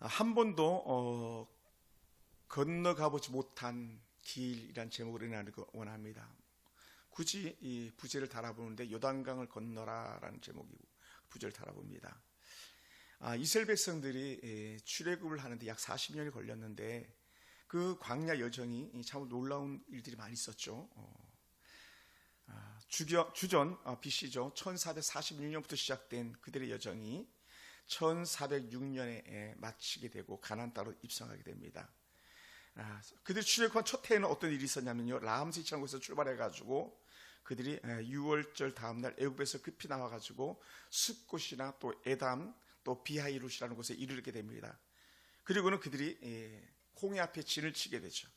한 번도 건너가보지 못한 길이란 제목으로 나누기 원합니다. 굳이 이 부제를 달아보는데 요단강을 건너라라는 제목이고 부제를 달아봅니다. 이스라엘 백성들이 출애굽을 하는데 약 40년이 걸렸는데 그 광야 여정이 참 놀라운 일들이 많이 있었죠. 주전 BC죠. 1441년부터 시작된 그들의 여정이 1406년에 마치게 되고 가나안 땅으로 입성하게 됩니다. 그들이 출애굽한 첫 해에는 어떤 일이 있었냐면요, 라암세이라는 곳에서 출발해가지고 그들이 6월절 다음날 애굽에서 급히 나와가지고 숫곳이나 또 에담 또 비하이롯이라는 곳에 이르게 됩니다. 그리고는 그들이 홍해 앞에 진을 치게 되죠.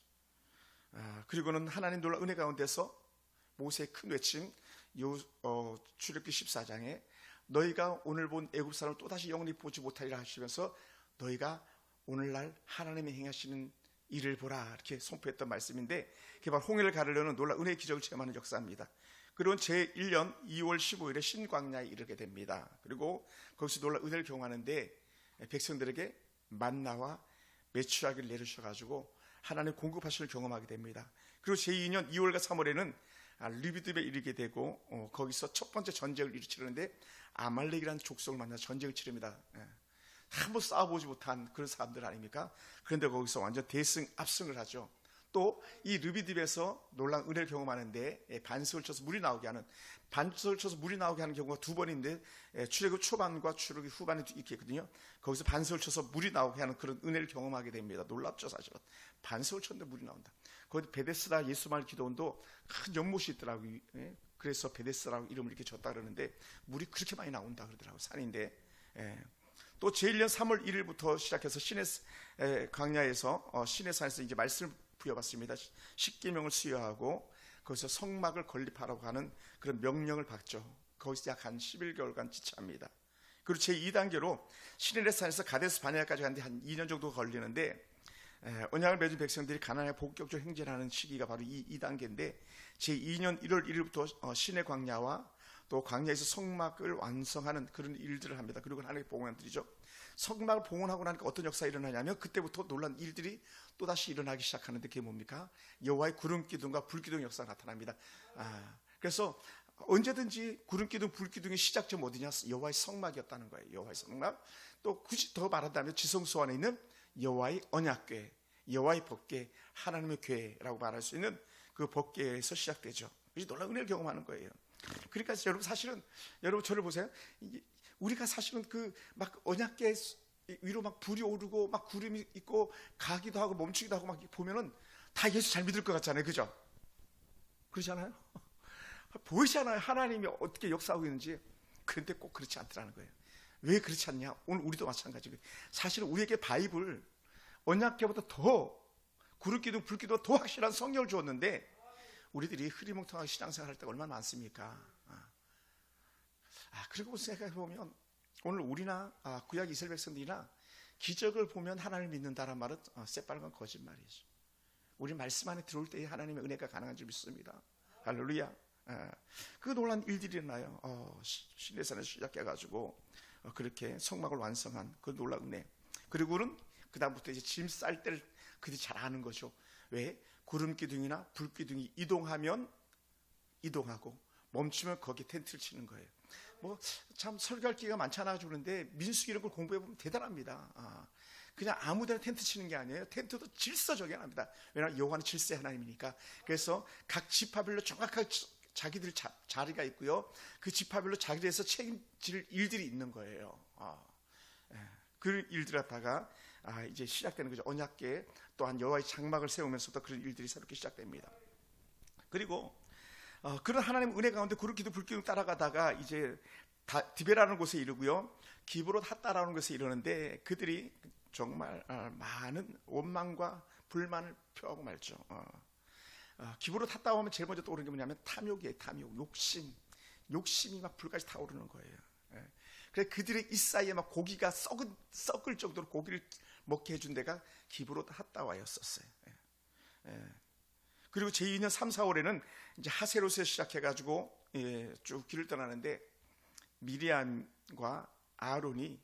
그리고는 하나님 놀라운 은혜 가운데서 모세의 큰 외침, 출애굽기 14장에 너희가 오늘 본 애굽 사람을 또다시 영원히 보지 못하리라 하시면서 너희가 오늘날 하나님이 행하시는 일을 보라 이렇게 선포했던 말씀인데, 그게 바로 홍해를 가르려는 놀라운 은혜의 기적을 체험하는 역사입니다. 그리고 제1년 2월 15일에 신광야에 이르게 됩니다. 그리고 거기서 놀라운 은혜를 경험하는데 백성들에게 만나와 메추라기를 내리셔가지고 하나님 공급하시는 경험하게 됩니다. 그리고 제2년 2월과 3월에는 르비딤에 이르게 되고 거기서 첫 번째 전쟁을 일으키는데 아말렉이라는 족속을 만나서 전쟁을 치릅니다. 한번 싸워보지 못한 그런 사람들 아닙니까? 그런데 거기서 완전 대승 압승을 하죠. 또 이 르비딤에서 놀라운 은혜를 경험하는데 반석을 쳐서 물이 나오게 하는, 반석을 쳐서 물이 나오게 하는 경우가 두 번인데 출애굽 초반과 출애굽 후반에 있겠거든요. 거기서 반석을 쳐서 물이 나오게 하는 그런 은혜를 경험하게 됩니다. 놀랍죠, 사실은. 반석을 쳤는데 물이 나온다. 거기 베데스다 예수말 기도원도 큰 연못이 있더라고요. 그래서 베데스다라고 이름을 이렇게 줬다 그러는데 물이 그렇게 많이 나온다 그러더라고요. 산인데. 또 제1년 3월 1일부터 시작해서 광야에서 시내산에서 이제 말씀을 부여받습니다. 십계명을 수여하고 거기서 성막을 건립하라고 하는 그런 명령을 받죠. 거기서 약 한 11개월간 지체합니다. 그리고 제2단계로 시내산에서 가데스 바네아까지 가는데 한 2년 정도 걸리는데 언약을 맺은 백성들이 가나안에 본격적으로 행진하는 시기가 바로 이 2단계인데 제2년 1월 1일부터 시내 광야와 또 광야에서 성막을 완성하는 그런 일들을 합니다. 그리고 하나님께 봉헌 드리죠. 성막을 봉헌하고 나니까 어떤 역사가 일어나냐면 그때부터 놀란 일들이 또다시 일어나기 시작하는데 그게 뭡니까? 여호와의 구름기둥과 불기둥 역사가 나타납니다. 그래서 언제든지 구름기둥 불기둥의 시작점 어디냐? 여호와의 성막이었다는 거예요. 여호와의 성막. 또 굳이 더 말한다면 지성소 안에 있는 여호와의 언약궤, 여호와의 법궤, 하나님의 궤라고 말할 수 있는 그 법궤에서 시작되죠. 그래서 놀라운 은혜를 경험하는 거예요. 그러니까 여러분 사실은 여러분 저를 보세요. 우리가 사실은 그 막 언약궤 위로 막 불이 오르고 막 구름이 있고 가기도 하고 멈추기도 하고 막 보면은 다 예수 잘 믿을 것 같잖아요, 그죠? 그러잖아요. 보이잖아요, 하나님이 어떻게 역사하고 있는지. 그런데 꼭 그렇지 않더라는 거예요. 왜 그렇지 않냐? 오늘 우리도 마찬가지고요. 사실은 우리에게 바이블 언약궤보다 더 구름기둥 불기둥보다 더 확실한 성경을 주었는데 우리들이 흐리멍텅하게 신앙생활 할 때가 얼마나 많습니까? 그리고 생각해보면 오늘 우리나 구약 이스라엘 백성들이나 기적을 보면 하나님을 믿는다는 말은 새빨간 거짓말이죠. 우리 말씀 안에 들어올 때에 하나님의 은혜가 가능한 줄 믿습니다. 할렐루야. 그 놀라운 일들이 일어나요. 시내산에서 시작해가지고 그렇게 성막을 완성한 그 놀라운 은혜. 그리고는 그 다음부터 이제 짐 쌀 때를 그들이 잘 아는 거죠. 왜? 구름기둥이나 불기둥이 이동하면 이동하고 멈추면 거기에 텐트를 치는 거예요. 뭐 참 설교할 기회가 많잖아 그런데 민수기 이런 걸 공부해 보면 대단합니다. 그냥 아무데나 텐트 치는 게 아니에요. 텐트도 질서 적용합니다. 왜냐하면 여호와는 질서의 하나님이니까. 그래서 각 지파별로 정확하게 자기들 자리가 있고요. 그 지파별로 자기들에서 책임질 일들이 있는 거예요. 그 일들 갖다가 이제 시작되는 거죠. 언약궤 또한 여호와의 장막을 세우면서도 그런 일들이 새롭게 시작됩니다. 그리고 그런 하나님의 은혜 가운데 구름기둥 불기둥 따라가다가 이제 디베라는 곳에 이르고요, 기브롯 핫다라는 곳에 이르는데 그들이 정말 많은 원망과 불만을 표하고 말죠. 기브롯 핫다 하면 제일 먼저 떠오르는 게 뭐냐면 탐욕이에요. 탐욕, 욕심이 막 불까지 타오르는 거예요. 그래서 그들의 이 사이에 막 고기가 썩을 정도로 고기를 먹게 해준 데가 기브롯 핫다와였었어요. 그리고 제2년 3, 4월에는 이제 하세롯에서 시작해가지고 쭉 길을 떠나는데 미리암과 아론이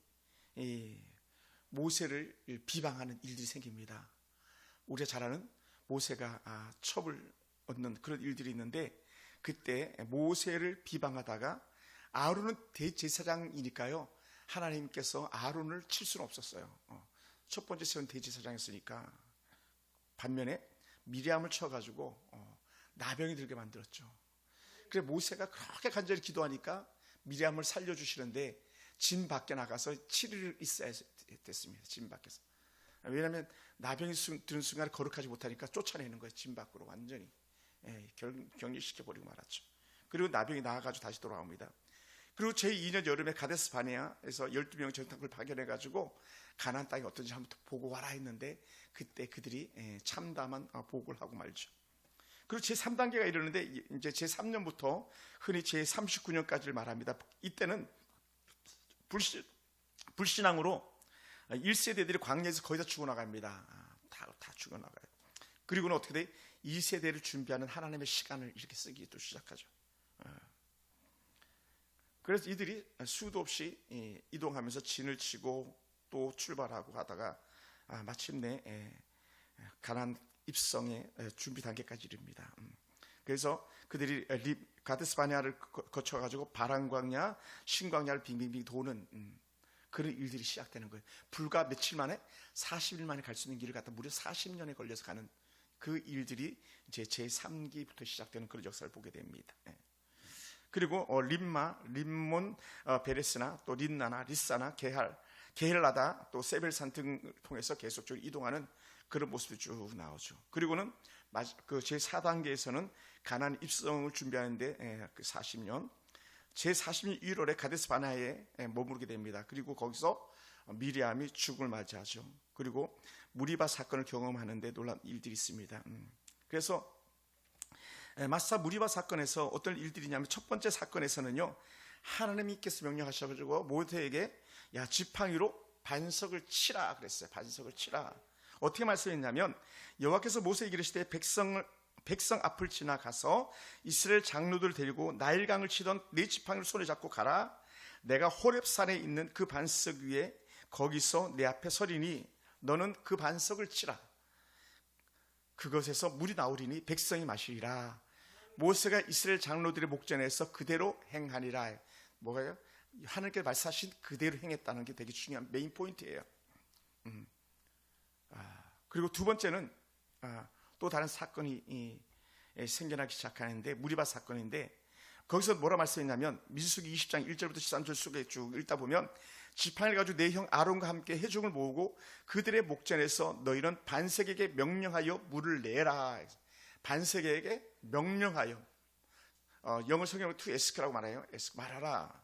모세를 비방하는 일들이 생깁니다. 우리가 잘 아는 모세가 첩을 얻는 그런 일들이 있는데, 그때 모세를 비방하다가 아론은 대제사장이니까요, 하나님께서 아론을 칠 수는 없었어요. 첫 번째 세운 대제사장이었으니까. 반면에 미리암을 쳐가지고 나병이 들게 만들었죠. 그래서 모세가 그렇게 간절히 기도하니까 미리암을 살려주시는데 진 밖에 나가서 7일 있어야 됐습니다. 진 밖에서. 왜냐하면 나병이 드는 순간에 거룩하지 못하니까 쫓아내는 거예요. 진 밖으로 완전히 격리시켜버리고 말았죠. 그리고 나병이 나와가지고 다시 돌아옵니다. 그리고 제2년 여름에 가데스 바네아에서 12명 정탐꾼을 파견해가지고 가나안 땅이 어떤지 한번 보고 와라 했는데, 그때 그들이 참담한 보고를 하고 말죠. 그리고 제3단계가 이르는데, 이제 제3년부터 흔히 제39년까지를 말합니다. 이때는 불신앙으로 1세대들이 광야에서 거의 다 죽어나갑니다. 다 죽어나가요. 그리고는 어떻게 돼? 2세대를 준비하는 하나님의 시간을 이렇게 쓰기 또 시작하죠. 그래서 이들이 수도 없이 이동하면서 진을 치고 또 출발하고 하다가 마침내 가나안 입성의 준비 단계까지 이릅니다. 그래서 그들이 가데스 바네아를 거쳐가지고 바란 광야, 신광야를 빙빙빙 도는 그런 일들이 시작되는 거예요. 불과 며칠 만에 40일 만에 갈 수 있는 길을 갖다 무려 40년에 걸려서 가는 그 일들이 이제 제3기부터 시작되는 그런 역사를 보게 됩니다. 그리고 림마, 림몬, 베레스나 또 린나나 리사나 게헬라다 또 세벨산 등을 통해서 계속적으로 이동하는 그런 모습이 쭉 나오죠. 그리고는 그 제4단계에서는 가나안 입성을 준비하는데 그 40년, 제40년 1월에 가데스 바네아에 머무르게 됩니다. 그리고 거기서 미리암이 죽음을 맞이하죠. 그리고 무리바 사건을 경험하는데 놀라운 일들이 있습니다. 그래서 마사 무리바 사건에서 어떤 일들이냐면, 첫 번째 사건에서는요, 하나님께서 명령하셔가지고 모세에게 지팡이로 반석을 치라 그랬어요. 반석을 치라. 어떻게 말씀했냐면, 여호와께서 모세에게 이르시되 백성 앞을 지나가서 이스라엘 장로들을 데리고 나일강을 치던 네 지팡이를 손에 잡고 가라. 내가 호렙산에 있는 그 반석 위에 거기서 내 앞에 서리니 너는 그 반석을 치라. 그것에서 물이 나오리니 백성이 마시리라. 모세가 이스라엘 장로들의 목전에서 그대로 행하니라. 뭐가요? 하나님께서 말씀하신 그대로 행했다는 게 되게 중요한 메인 포인트예요. 그리고 두 번째는 또 다른 사건이 생겨나기 시작하는데, 무리바 사건인데, 거기서 뭐라 말씀했냐면, 민수기 20장 1절부터 13절 속에 쭉 읽다 보면, 지팡이를 가지고 내 형 아론과 함께 회중을 모으고 그들의 목전에서 너희는 반석에게 명령하여 물을 내라. 반석에게 명령하여, 영어 성경으로 to ask라고 말해요. 말하라.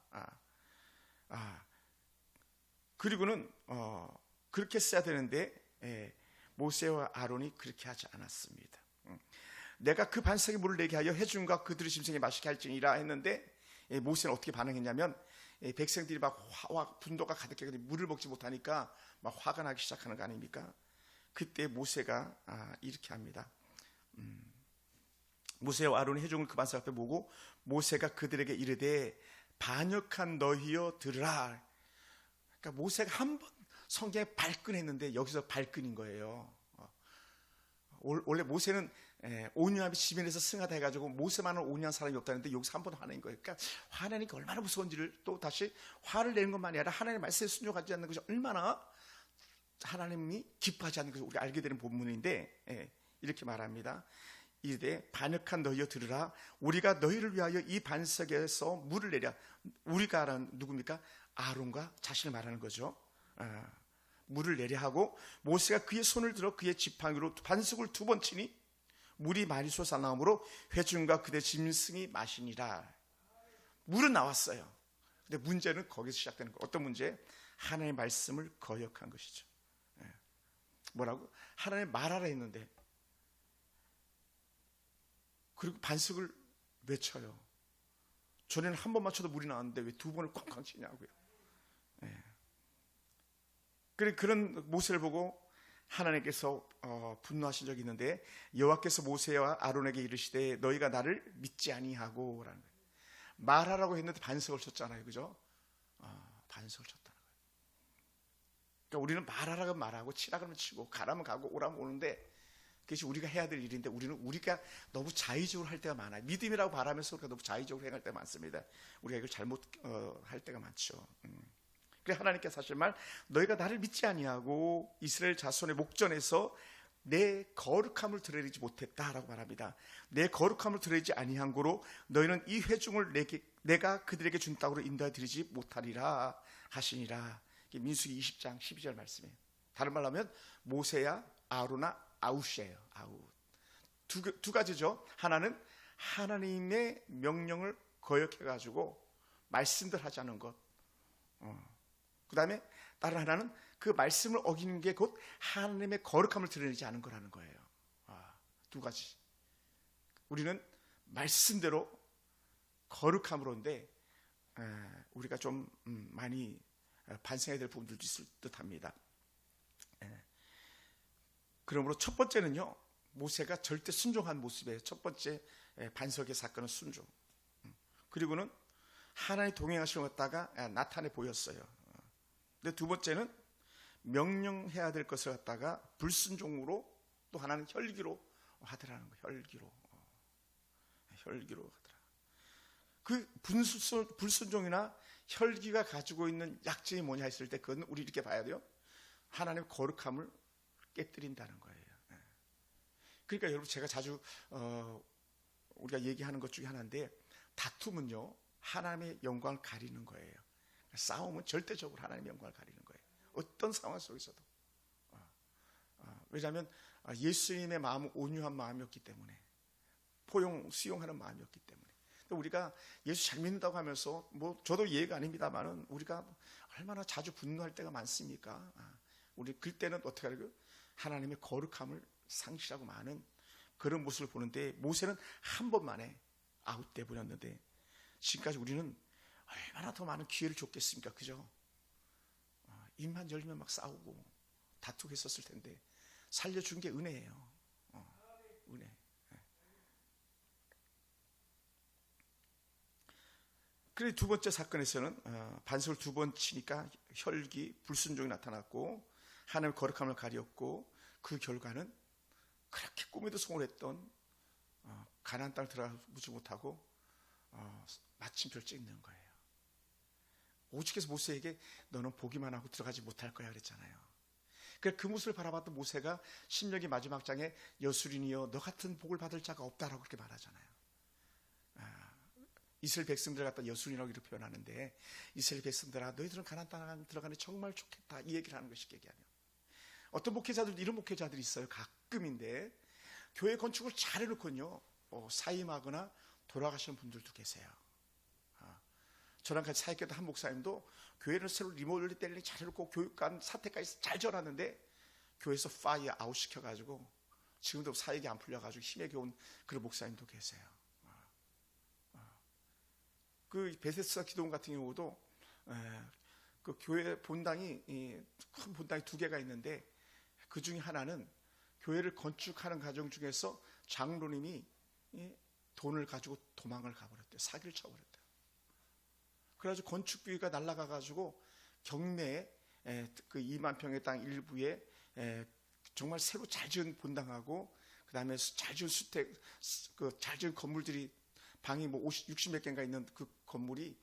그리고는 그렇게 써야 되는데 모세와 아론이 그렇게 하지 않았습니다. 내가 그 반석에 물을 내게 하여 회중과 그들의 짐승에 마시게 할지니라 했는데, 모세는 어떻게 반응했냐면, 백성들이 막 분노가 가득해 물을 먹지 못하니까 막 화가 나기 시작하는 거 아닙니까? 그때 모세가 이렇게 합니다. 모세와 아론이 회중을 그 반석 앞에 모으고 모세가 그들에게 이르되 반역한 너희여 들으라. 그러니까 모세가 한 번 성경에 발끈했는데 여기서 발끈인 거예요. 원래 모세는 온유함이 지면에서 승하다 해가지고 모세만은 온유한 사람이 없다는데 여기서 한 번 화낸 거예요. 그러니까 화내는 게 얼마나 무서운지를, 또 다시 화를 내는 것만이 아니라 하나님의 말씀에 순종하지 않는 것이 얼마나 하나님이 기뻐하지 않는 것을 우리가 알게 되는 본문인데, 이렇게 말합니다. 이르되 반역한 너희여 들으라. 우리가 너희를 위하여 이 반석에서 물을 내랴. 우리가는 누굽니까? 아론과 자신을 말하는 거죠. 물을 내려 하고 모세가 그의 손을 들어 그의 지팡이로 반석을 2번 치니 물이 많이 솟아나오므로 회중과 그의 짐승이 마시니라. 물은 나왔어요. 근데 문제는 거기서 시작되는 거예요. 어떤 문제? 하나님의 말씀을 거역한 것이죠. 뭐라고? 하나님 말하라 했는데, 그리고 반석을 왜 쳐요? 전에는 한 번만 쳐도 물이 나왔는데 왜 2번을 쾅쾅 치냐고요. 그런 모세를 보고 하나님께서 분노하신 적이 있는데, 여호와께서 모세와 아론에게 이르시되 너희가 나를 믿지 아니하고 라는 거예요. 말하라고 했는데 반석을 쳤잖아요. 그죠? 반석을 쳤다는 거예요. 그러니까 우리는 말하라면 말하고 치라면 치고 가라면 가고 오라면 오는데 그것이 우리가 해야 될 일인데 우리가 너무 자의적으로 할 때가 많아요. 믿음이라고 말하면서 우리가 너무 자의적으로 행할 때가 많습니다. 우리가 이걸 잘못 할 때가 많죠. 그래 하나님께서 사실 너희가 나를 믿지 아니하고 이스라엘 자손의 목전에서 내 거룩함을 드러내지 못했다라고 말합니다. 내 거룩함을 드러내지 아니한 고로 너희는 이 회중을 내가 그들에게 준 땅으로 인도해 드리지 못하리라 하시니라. 이게 민수기 20장 12절 말씀이에요. 다른 말로 하면 모세야 아로나 아웃이에요. 아웃. 두 가지죠. 하나는 하나님의 명령을 거역해가지고 말씀들 하자는 것. 그 다음에 다른 하나는 그 말씀을 어기는 게 곧 하나님의 거룩함을 드러내지 않은 거라는 거예요. 두 가지. 우리는 말씀대로 거룩함으로인데 우리가 좀 많이 반성해야 될 부분들도 있을 듯합니다. 그러므로 첫 번째는요, 모세가 절대 순종한 모습의 첫 번째 반석의 사건은 순종. 그리고는 하나님 동행하시는 것 갖다가 나타내 보였어요. 근데 두 번째는 명령해야 될 것을 갖다가 불순종으로 또 하나는 혈기로 하더라는 거예요. 혈기로 하더라. 그 불순종이나 혈기가 가지고 있는 약점이 뭐냐 했을 때 그건 우리 이렇게 봐야 돼요. 하나님의 거룩함을 깨뜨린다는 거예요. 그러니까 여러분 제가 자주 우리가 얘기하는 것 중에 하나인데 다툼은요 하나님의 영광을 가리는 거예요. 싸움은 절대적으로 하나님의 영광을 가리는 거예요. 어떤 상황 속에서도. 왜냐하면 예수님의 마음은 온유한 마음이었기 때문에 수용하는 마음이었기 때문에. 우리가 예수 잘 믿는다고 하면서 저도 예가 아닙니다만은 우리가 얼마나 자주 분노할 때가 많습니까? 우리 그때는 어떻게 하려고요? 하나님의 거룩함을 상실하고 많은 그런 모습을 보는데 모세는 한 번만에 아웃돼 버렸는데 지금까지 우리는 얼마나 더 많은 기회를 줬겠습니까? 그죠? 입만 열면 막 싸우고 다투고 했었을 텐데 살려준 게 은혜예요. 은혜. 그래 두 번째 사건에서는 반석을 두 번 치니까 혈기, 불순종이 나타났고 하나님의 거룩함을 가렸고 그 결과는 그렇게 꿈에도 소원했던 가나안 땅을 들어가지 못하고 마침표를 찍는 거예요. 오직해서 모세에게 너는 보기만 하고 들어가지 못할 거야 그랬잖아요. 그 모습을 바라봤던 모세가 신명기 마지막 장에 여수린이여 너 같은 복을 받을 자가 없다라고 그렇게 말하잖아요. 이스라엘 백성들을 갖다 여수린이라고 이렇게 표현하는데 이스라엘 백성들아 너희들은 가나안 땅 들어가니 정말 좋겠다 이 얘기를 하는 것이 얘기하면 어떤 목회자들도 이런 목회자들이 있어요. 가끔인데 교회 건축을 잘 해놓고요 사임하거나 돌아가시는 분들도 계세요. 저랑 같이 사역했던 한 목사님도 교회를 새로 리모델링 잘 해놓고 교육관 사태까지 잘 전하는데 교회에서 파이어 아웃 시켜가지고 지금도 사역이 안 풀려가지고 힘에 겨운 그런 목사님도 계세요. 그 베세스다 기도원 같은 경우도 그 교회 본당이 큰 본당이 두 개가 있는데 그 중에 하나는 교회를 건축하는 과정 중에서 장로님이 돈을 가지고 도망을 가버렸대요. 사기를 쳐버렸대요. 그래가지고 건축비가 날아가가지고 경내에 그 2만 평의 땅 일부에 정말 새로 잘 지은 본당하고 그 다음에 잘 지은 주택, 그 잘 지은 건물들이 방이 60몇 개인가 있는 그 건물이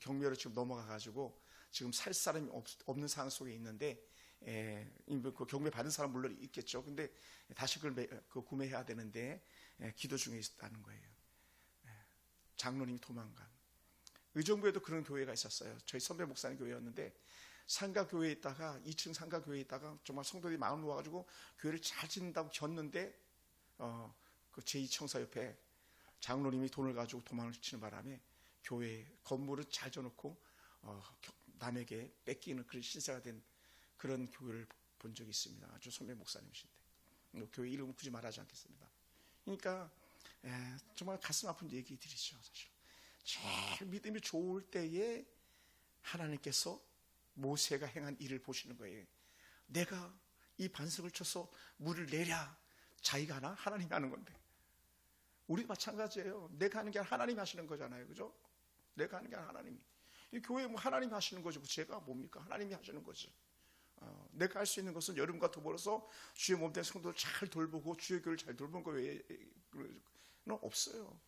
경매로 지금 넘어가가지고 지금 살 사람이 없는 상황 속에 있는데 그 경매 받은 사람 물론 있겠죠. 근데 다시 그걸 구매해야 되는데 기도 중에 있다는 거예요. 장로님이 도망간. 의정부에도 그런 교회가 있었어요. 저희 선배 목사님 교회였는데 상가 교회에 있다가 2층 상가 교회에 있다가 정말 성도들이 마음 모아가지고 교회를 잘 짓는다고 겼는데 그 제2청사 옆에 장로님이 돈을 가지고 도망을 치는 바람에 교회 건물을 잘 져놓고 남에게 뺏기는 그런 신세가 된 그런 교회를 본 적이 있습니다. 아주 선배 목사님이신데 교회 이름은 굳이 말하지 않겠습니다. 그러니까 정말 가슴 아픈 얘기들이죠. 사실 제일 믿음이 좋을 때에 하나님께서 모세가 행한 일을 보시는 거예요. 내가 이 반석을 쳐서 물을 내랴 자기가 하나? 하나님이 하는 건데 우리도 마찬가지예요. 내가 하는 게 아니라 하나님이 하시는 거잖아요. 그죠? 내가 하는 게 아니라 하나님이. 이 교회 하나님이 하시는 거죠. 제가 뭡니까? 하나님이 하시는 거지. 내가 할 수 있는 것은 여름과 더불어서 주의 몸된 성도를 잘 돌보고 주의 교회를 잘 돌보는 거 외에는 없어요.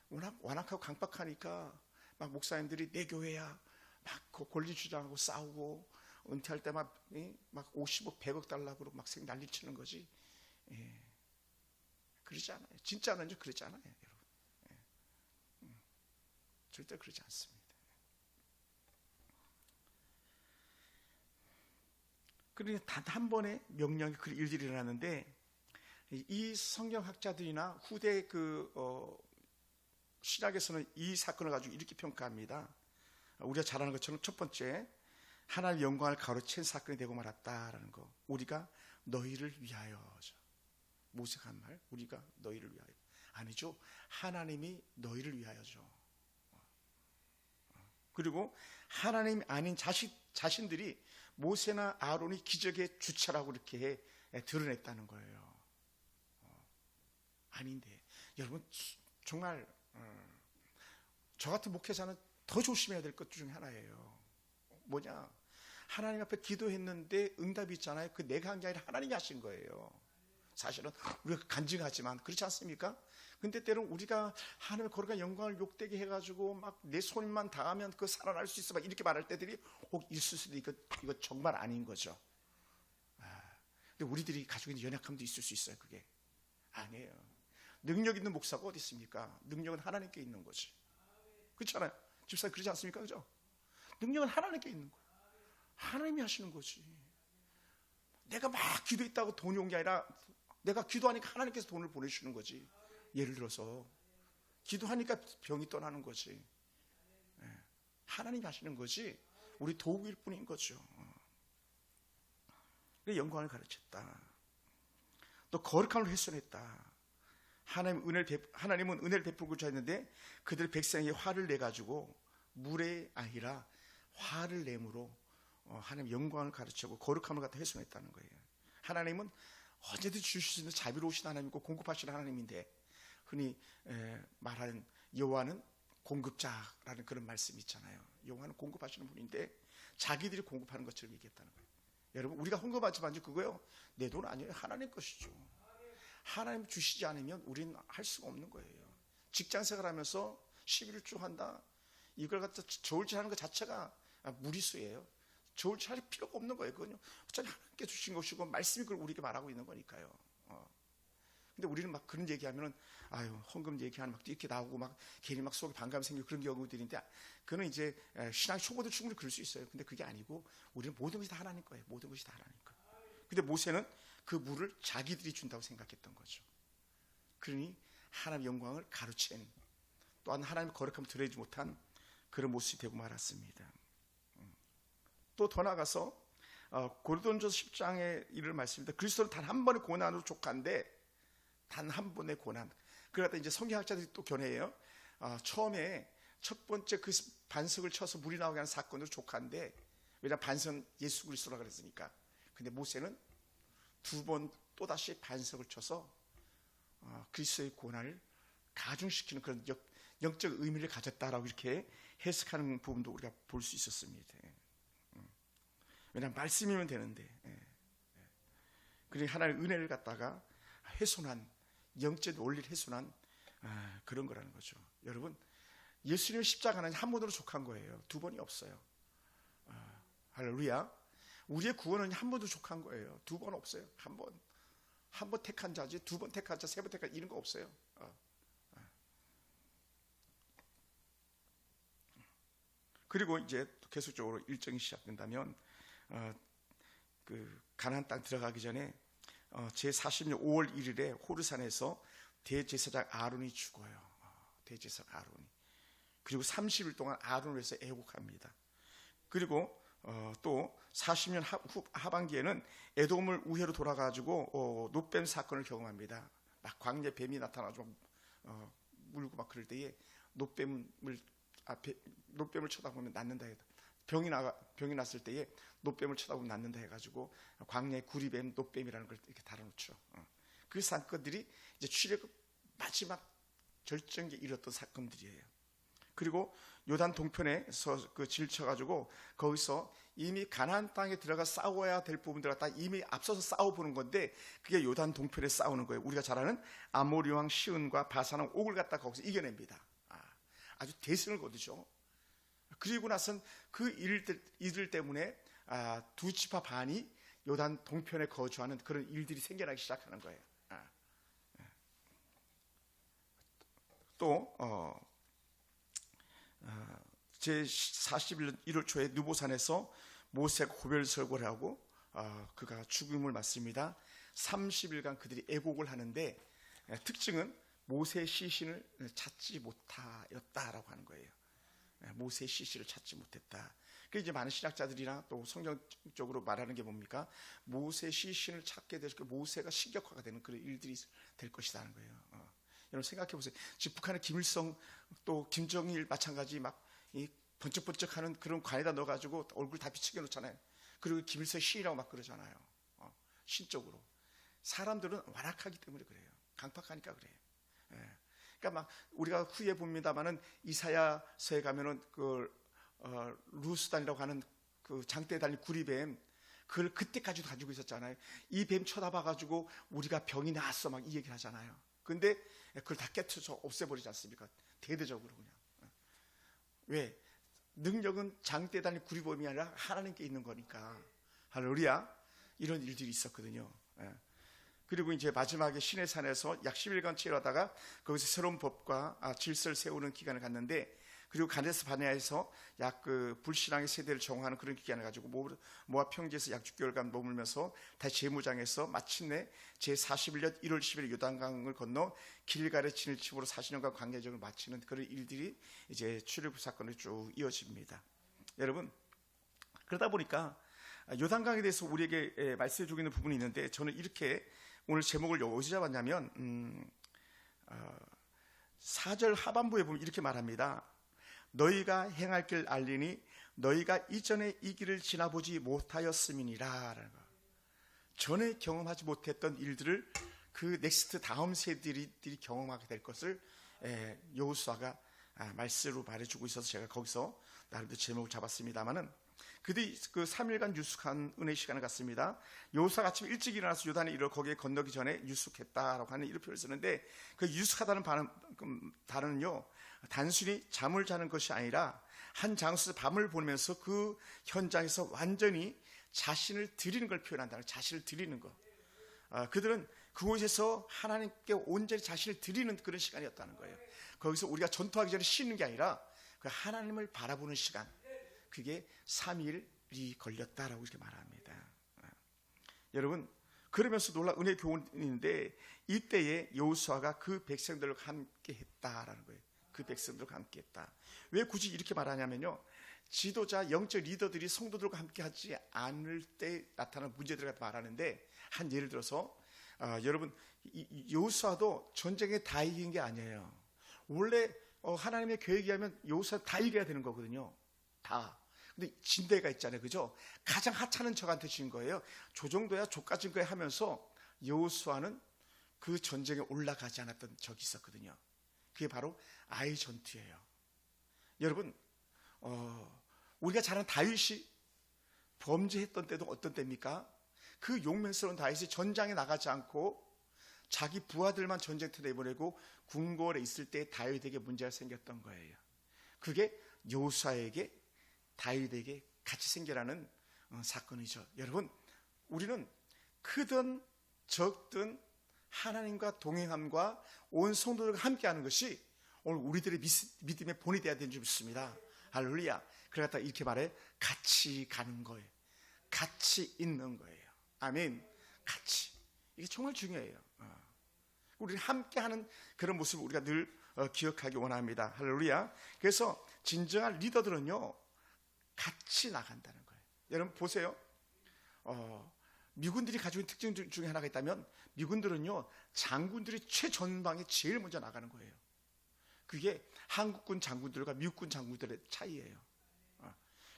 워낙 완악하고 강박하니까 막 목사님들이 내 교회야 막 권리 주장하고 싸우고 은퇴할 때 막 50억 100억 달라고 막 난리치는 거지. 그러지 않아요. 진짜는요 그러지 않아요, 여러분. 절대 그러지 않습니다. 그러니 단 한 번의 명령이 그 일들이 일어났는데 이 성경학자들이나 후대 신약에서는 이 사건을 가지고 이렇게 평가합니다. 우리가 잘 아는 것처럼 첫 번째, 하나님의 영광을 가로챈 사건이 되고 말았다라는 거. 우리가 너희를 위하여죠. 모세가 한 말, 우리가 너희를 위하여. 아니죠. 하나님이 너희를 위하여죠. 그리고 하나님이 아닌 자신들이 모세나 아론이 기적의 주체라고 이렇게 드러냈다는 거예요. 아닌데 여러분 정말 저 같은 목회자는 더 조심해야 될 것 중에 하나예요. 뭐냐? 하나님 앞에 기도했는데 응답이 있잖아요. 그 내가 한 게 아니라 하나님이 하신 거예요. 사실은 우리가 간증하지만 그렇지 않습니까? 근데 때론 우리가 하나님의 거룩한 영광을 욕되게 해가지고 막 내 손만 닿으면 그 살아날 수 있어 막 이렇게 말할 때들이 혹 있을 수도 이거 정말 아닌 거죠. 근데 우리들이 가지고 있는 연약함도 있을 수 있어요. 그게 아니에요. 능력 있는 목사가 어디 있습니까? 능력은 하나님께 있는 거지. 그렇잖아요. 집사님 그러지 않습니까? 그죠? 능력은 하나님께 있는 거예요. 하나님이 하시는 거지. 내가 막 기도했다고 돈이 온 게 아니라 내가 기도하니까 하나님께서 돈을 보내주시는 거지. 예를 들어서 기도하니까 병이 떠나는 거지. 하나님이 하시는 거지. 우리 도구일 뿐인 거죠. 영광을 가르쳤다. 또 거룩함을 훼손했다. 하나님은 은혜를 베풀고자 했는데 그들의 백성에게 화를 내가지고 물의 아니라 화를 내므로 하나님 영광을 가르치고 거룩함을 갖다 훼손했다는 거예요. 하나님은 언제든지 주실 수 있는 자비로우신 하나님이고 공급하시는 하나님인데 흔히 말하는 여호와는 공급자라는 그런 말씀이 있잖아요. 여호와는 공급하시는 분인데 자기들이 공급하는 것처럼 얘기했다는 거예요. 여러분 우리가 헌금하지만 그거요 내 돈 아니에요. 하나님 것이죠. 하나님 주시지 않으면 우리는 할 수가 없는 거예요. 직장생활하면서 11일 쭉 한다. 이걸 갖다 저울질하는 것 자체가 무리수예요. 저울질할 필요가 없는 거예요. 그건요. 어차피 하나님께 주신 것이고 말씀이 그걸 우리에게 말하고 있는 거니까요. 근데 우리는 막 그런 얘기하면은 헌금 얘기하는 막 이렇게 나오고 막 괜히 막 속에 반감이 생기고 그런 경우들인데 그거는 이제 신앙 초보도 충분히 그럴 수 있어요. 근데 그게 아니고 우리는 모든 것이 다 하나님 거예요. 모든 것이 다 하나님 거예요. 근데 모세는 그 물을 자기들이 준다고 생각했던 거죠. 그러니 하나님의 영광을 가로챈 또한 하나님의 거룩함을 드러내지 못한 그런 모습이 되고 말았습니다. 또 더 나아가서 고린도전서 10장의 일을 말씀입니다. 그리스도는 단 한 번의 고난으로 족한데 단 한 번의 고난. 그러다 이제 성경학자들이 또 견해해요. 처음에 첫 번째 그 반석을 쳐서 물이 나오게 하는 사건으로 족한데 왜냐하면 반석은 예수 그리스도라 그랬으니까. 근데 모세는 두 번 또다시 반석을 쳐서 그리스도의 고난을 가중시키는 그런 영적 의미를 가졌다라고 이렇게 해석하는 부분도 우리가 볼 수 있었습니다. 왜냐하면 말씀이면 되는데 그러니 하나님의 은혜를 갖다가 훼손한 영적 논리를 훼손한 그런 거라는 거죠. 여러분 예수님의 십자가는 한 번으로 족한 거예요. 두 번이 없어요. 할렐루야. 우리의 구원은 한 번도 족한 거예요. 두 번 없어요. 한 번 택한 자지 두 번 택한 자, 세 번 택한 자 이런 거 없어요. 그리고 이제 계속적으로 일정이 시작된다면 그 가나안 땅 들어가기 전에 제40년 5월 1일에 호르산에서 대제사장 아론이 죽어요. 대제사장 아론이. 그리고 30일 동안 아론을 위해서 애곡합니다. 그리고 또 40년 하반기에는 에돔을 우회로 돌아가지고 노뱀 사건을 경험합니다. 막 광야에 뱀이 나타나서 물고 막 그럴 때에 노뱀을 쳐다보면 낫는다 해도 병이 났을 때에 노뱀을 쳐다보면 낫는다 해가지고 광야의 구리뱀, 노뱀이라는 걸 이렇게 달아놓죠. 그 사건들이 이제 출애굽 마지막 절정기에 이뤘던 사건들이에요. 그리고 요단 동편에서 그 질쳐가지고 거기서 이미 가나안 땅에 들어가 싸워야 될 부분들 갖다 이미 앞서서 싸워보는 건데, 그게 요단 동편에 싸우는 거예요. 우리가 잘 아는 아모리 왕 시온과 바산 왕 옥을 갖다 거기서 이겨냅니다. 아주 대승을 거두죠. 그리고 나선 그 일들 때문에 두 지파 반이 요단 동편에 거주하는 그런 일들이 생겨나기 시작하는 거예요. 또 제41년 1월 초에 느보산에서 모세가 고별설고를 하고 그가 죽음을 맞습니다. 30일간 그들이 애곡을 하는데 특징은 모세의 시신을 찾지 못하였다라고 하는 거예요. 모세의 시신을 찾지 못했다. 그 이제 많은 신학자들이나 또 성경적으로 말하는 게 뭡니까? 모세의 시신을 찾게 되고 모세가 신격화가 되는 그런 일들이 될 것이라는 거예요. 여러분 생각해 보세요. 지금 북한의 김일성 또 김정일 마찬가지 막 이 번쩍번쩍하는 그런 관에다 넣어가지고 얼굴 다 비치게 놓잖아요. 그리고 김일성 시인이라고 막 그러잖아요. 신적으로 사람들은 완악하기 때문에 그래요. 강팍하니까 그래요. 그러니까 막 우리가 후에 봅니다만은 이사야서에 가면은 그 루스단이라고 하는 그 장대에 달린 구리뱀, 그걸 그때까지도 가지고 있었잖아요. 이 뱀 쳐다봐가지고 우리가 병이 나았어 막 이 얘기를 하잖아요. 근데 그걸 다 깨트려서 없애버리지 않습니까? 대대적으로 그냥. 왜? 능력은 장대에 달린 구리뱀이 아니라 하나님께 있는 거니까. 할렐루야. 이런 일들이 있었거든요. 그리고 이제 마지막에 시내산에서 약 10일간 치료하다가 거기서 새로운 법과 질서를 세우는 기간을 갖는데, 그리고 가데스 바네아에서 약 그 불신앙의 세대를 정화하는 그런 기간을 가지고 모압 평지에서 약 6개월간 머물면서 다시 제무장에서 마침내 제41년 1월 10일 요단강을 건너 길갈의 진일침으로 40년간 광야적을 마치는 그런 일들이 이제 출애굽 사건으로 쭉 이어집니다. 여러분, 그러다 보니까 요단강에 대해서 우리에게 말씀해 주고 있는 부분이 있는데, 저는 이렇게 오늘 제목을 어디서 잡았냐면 4절 하반부에 보면 이렇게 말합니다. 너희가 행할 길 알리니 너희가 이전에 이 길을 지나보지 못하였음이니라. 라는 거. 전에 경험하지 못했던 일들을 그 넥스트 다음 세대들이 경험하게 될 것을 여호수아가 말씀으로 말해주고 있어서 제가 거기서 나름대로 제목을 잡았습니다만은, 그들이 그 3일간 유숙한 은혜의 시간을 갖습니다. 여호수아가 아침 일찍 일어나서 요단에 이르러 거기에 건너기 전에 유숙했다라고 하는 이런 표현을 쓰는데, 그 유숙하다는 단어는요 단순히 잠을 자는 것이 아니라 한 장소에서 밤을 보내면서 그 현장에서 완전히 자신을 드리는 걸 표현한다는, 자신을 드리는 것. 그들은 그곳에서 하나님께 온전히 자신을 드리는 그런 시간이었다는 거예요. 거기서 우리가 전투하기 전에 쉬는 게 아니라 그 하나님을 바라보는 시간, 그게 3일이 걸렸다라고 이렇게 말합니다. 여러분, 그러면서 놀라운 은혜의 교훈인데, 이때에 여호수아가 그 백성들과 함께 했다라는 거예요. 그 백성들과 함께 했다. 왜 굳이 이렇게 말하냐면요, 지도자 영적 리더들이 성도들과 함께 하지 않을 때 나타나는 문제들을 말하는데, 한 예를 들어서 여러분, 여호수아도 전쟁에 다 이긴 게 아니에요. 원래 하나님의 계획이 하면 여호수아 다 이겨야 되는 거거든요. 다. 근데 진대가 있잖아요, 그죠? 가장 하찮은 적한테 진 거예요. 저 정도야 족가진 거야 하면서 여호수아는 그 전쟁에 올라가지 않았던 적이 있었거든요. 그게 바로 아이 전투예요. 여러분, 우리가 잘 아는 다윗이 범죄했던 때도 어떤 때입니까? 그 용맹스러운 다윗이 전장에 나가지 않고 자기 부하들만 전쟁터에 내보내고 궁궐에 있을 때 다윗에게 문제가 생겼던 거예요. 그게 여호수아에게 다윗에게 같이 생겨나는 사건이죠. 여러분, 우리는 크든 적든 하나님과 동행함과 온 성도들과 함께하는 것이 오늘 우리들의 믿음의 본이 되어야 되는 줄 믿습니다. 할렐루야. 그러다 이렇게 말해, 같이 가는 거예요. 같이 있는 거예요. 아멘. 같이. 이게 정말 중요해요. 우리는 함께하는 그런 모습을 우리가 늘 기억하기 원합니다. 할렐루야. 그래서 진정한 리더들은요, 같이 나간다는 거예요. 여러분 보세요. 미군들이 가지고 있는 특징 중에 하나가 있다면, 미군들은요 장군들이 최전방에 제일 먼저 나가는 거예요. 그게 한국군 장군들과 미국군 장군들의 차이예요.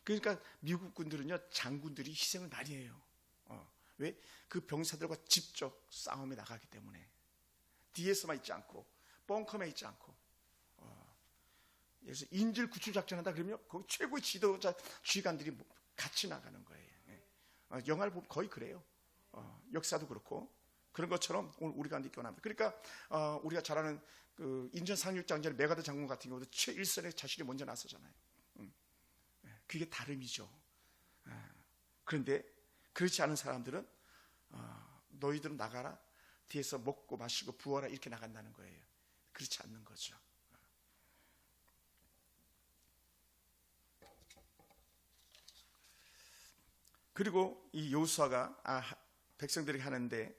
그러니까 미국 군들은요 장군들이 희생을 많이 해요. 왜? 그 병사들과 직접 싸움에 나가기 때문에. 뒤에서만 있지 않고 벙커에 있지 않고. 그래서 인질 구출 작전한다 그러면 거기 최고의 지도자 지휘관들이 같이 나가는 거예요. 영화를 보면 거의 그래요. 역사도 그렇고 그런 것처럼 오늘 우리가 느껴납니다. 그러니까 우리가 잘 아는 그 인천 상륙작전 메가드 장군 같은 경우도 최일선에 자신이 먼저 나서잖아요. 그게 다름이죠. 그런데 그렇지 않은 사람들은 너희들은 나가라, 뒤에서 먹고 마시고 부어라 이렇게 나간다는 거예요. 그렇지 않는 거죠. 그리고 이 여호수아가 백성들에게 하는데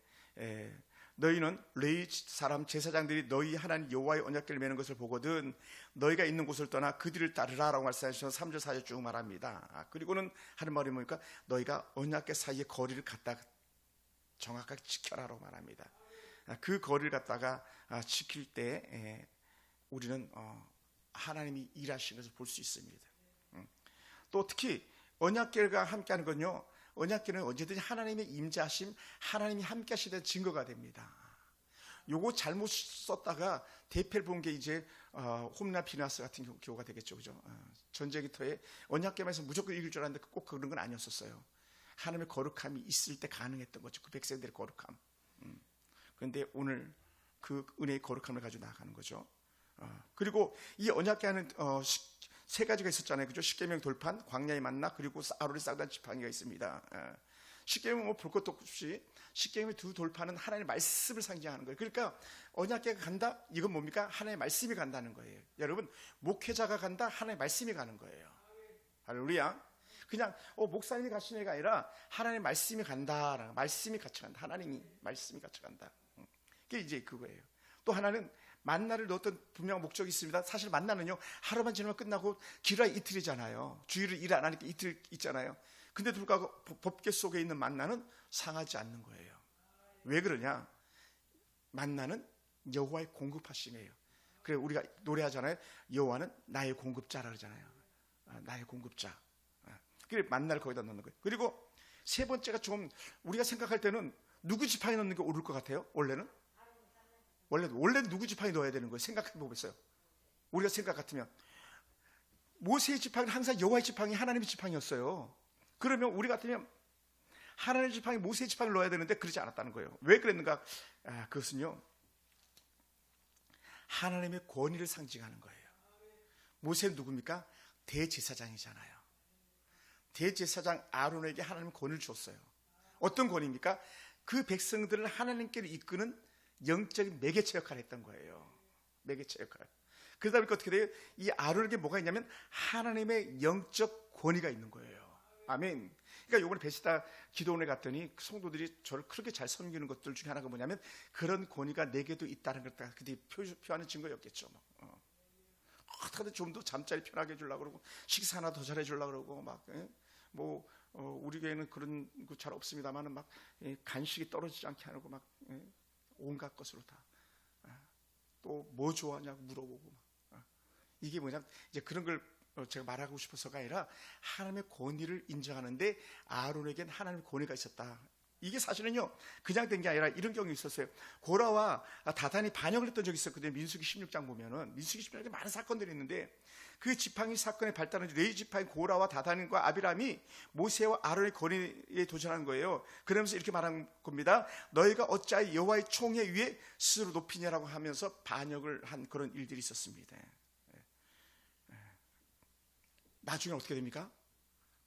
너희는 레위 사람 제사장들이 너희 하나님 여호와의 언약궤를 메는 것을 보거든 너희가 있는 곳을 떠나 그 뒤를 따르라라고 말씀하셔서 3절 4절 쭉 말합니다. 그리고는 하는 말이 뭡니까? 너희가 언약궤 사이의 거리를 갖다 정확하게 지켜라라고 말합니다. 그 거리를 갖다가 지킬 때 우리는 하나님이 일하시는 것을 볼 수 있습니다. 또 특히 언약궤가 함께하는 건요, 언약궤는 언제든지 하나님의 임재하심, 하나님이 함께 하시는 증거가 됩니다. 요거 잘못 썼다가 대패를 본 게 이제 홈나 비나스 같은 경우가 되겠죠, 그죠? 전쟁터에 언약궤에서 무조건 이길 줄 알았는데 꼭 그런 건 아니었었어요. 하나님의 거룩함이 있을 때 가능했던 거죠, 그 백성들의 거룩함. 그런데 오늘 그 은혜의 거룩함을 가지고 나아가는 거죠. 그리고 이 언약궤는 세 가지가 있었잖아요, 그죠? 십계명 돌판, 광야의 만나, 그리고 아론의 쌍단 지팡이가 있습니다. 십계명 뭐 볼 것도 없이 십계명의 두 돌판은 하나님의 말씀을 상징하는 거예요. 그러니까 언약궤가 간다, 이건 뭡니까? 하나님의 말씀이 간다는 거예요. 여러분, 목회자가 간다, 하나님의 말씀이 가는 거예요. 할렐루야. 그냥 목사님이 가시는 애가 아니라 하나님의 말씀이 간다, 말씀이 같이 간다, 하나님이 말씀이 같이 간다. 그게 이제 그거예요. 또 하나는 만나를 넣었던 분명한 목적이 있습니다. 사실 만나는요, 하루만 지나면 끝나고 길어야 이틀이잖아요. 주일을 일 안 하니까 이틀 있잖아요. 근데도 불구하고 법궤 속에 있는 만나는 상하지 않는 거예요. 왜 그러냐? 만나는 여호와의 공급하심이에요. 그래 우리가 노래하잖아요. 여호와는 나의 공급자라 그러잖아요. 나의 공급자. 그래 만나를 거기다 넣는 거예요. 그리고 세 번째가 좀 우리가 생각할 때는 누구 지팡이 넣는 게 옳을 것 같아요? 원래 누구 지팡이 넣어야 되는 거예요? 생각해 보겠어요. 우리가 생각 같으면 모세의 지팡이는 항상 여호와의 지팡이, 하나님의 지팡이였어요. 그러면 우리 같으면 하나님의 지팡이, 모세의 지팡이를 넣어야 되는데 그러지 않았다는 거예요. 왜 그랬는가? 그것은요, 하나님의 권위를 상징하는 거예요. 모세는 누굽니까? 대제사장이잖아요. 대제사장 아론에게 하나님은 권위를 줬어요. 어떤 권위입니까? 그 백성들을 하나님께로 이끄는 영적인 매개체 역할을 했던 거예요. 매개체 역할. 그러다 보니까 어떻게 돼요? 이 아론에게 뭐가 있냐면 하나님의 영적 권위가 있는 거예요. 아멘. 그러니까 이번에 베시다 기도원에 갔더니 성도들이 저를 그렇게 잘 섬기는 것들 중에 하나가 뭐냐면 그런 권위가 내게도 있다는 걸 그들이 표하는 증거였겠죠. 어떻게든 좀 더 잠자리 편하게 해주려고 그러고 식사 하나 더 잘해주려고 그러고 우리 교회는 그런 거 잘 없습니다만은 막 간식이 떨어지지 않게 하고 막 온갖 것으로 다 또 뭐 좋아하냐고 물어보고 이게 뭐냐 이제 그런 걸 제가 말하고 싶어서가 아니라 하나님의 권위를 인정하는데 아론에겐 하나님의 권위가 있었다. 이게 사실은요 그냥 된 게 아니라 이런 경우가 있었어요. 고라와 다단이 반역을 했던 적이 있었거든요. 민수기 16장 보면은 민수기 16장에 많은 사건들이 있는데 그 지팡이 사건의 발단은 레위 지팡이 고라와 다단과 아비람이 모세와 아론의 권위에 도전한 거예요. 그러면서 이렇게 말한 겁니다. 너희가 어찌하여 여호와의 총회 위에 스스로 높이냐라고 하면서 반역을 한 그런 일들이 있었습니다. 나중에 어떻게 됩니까?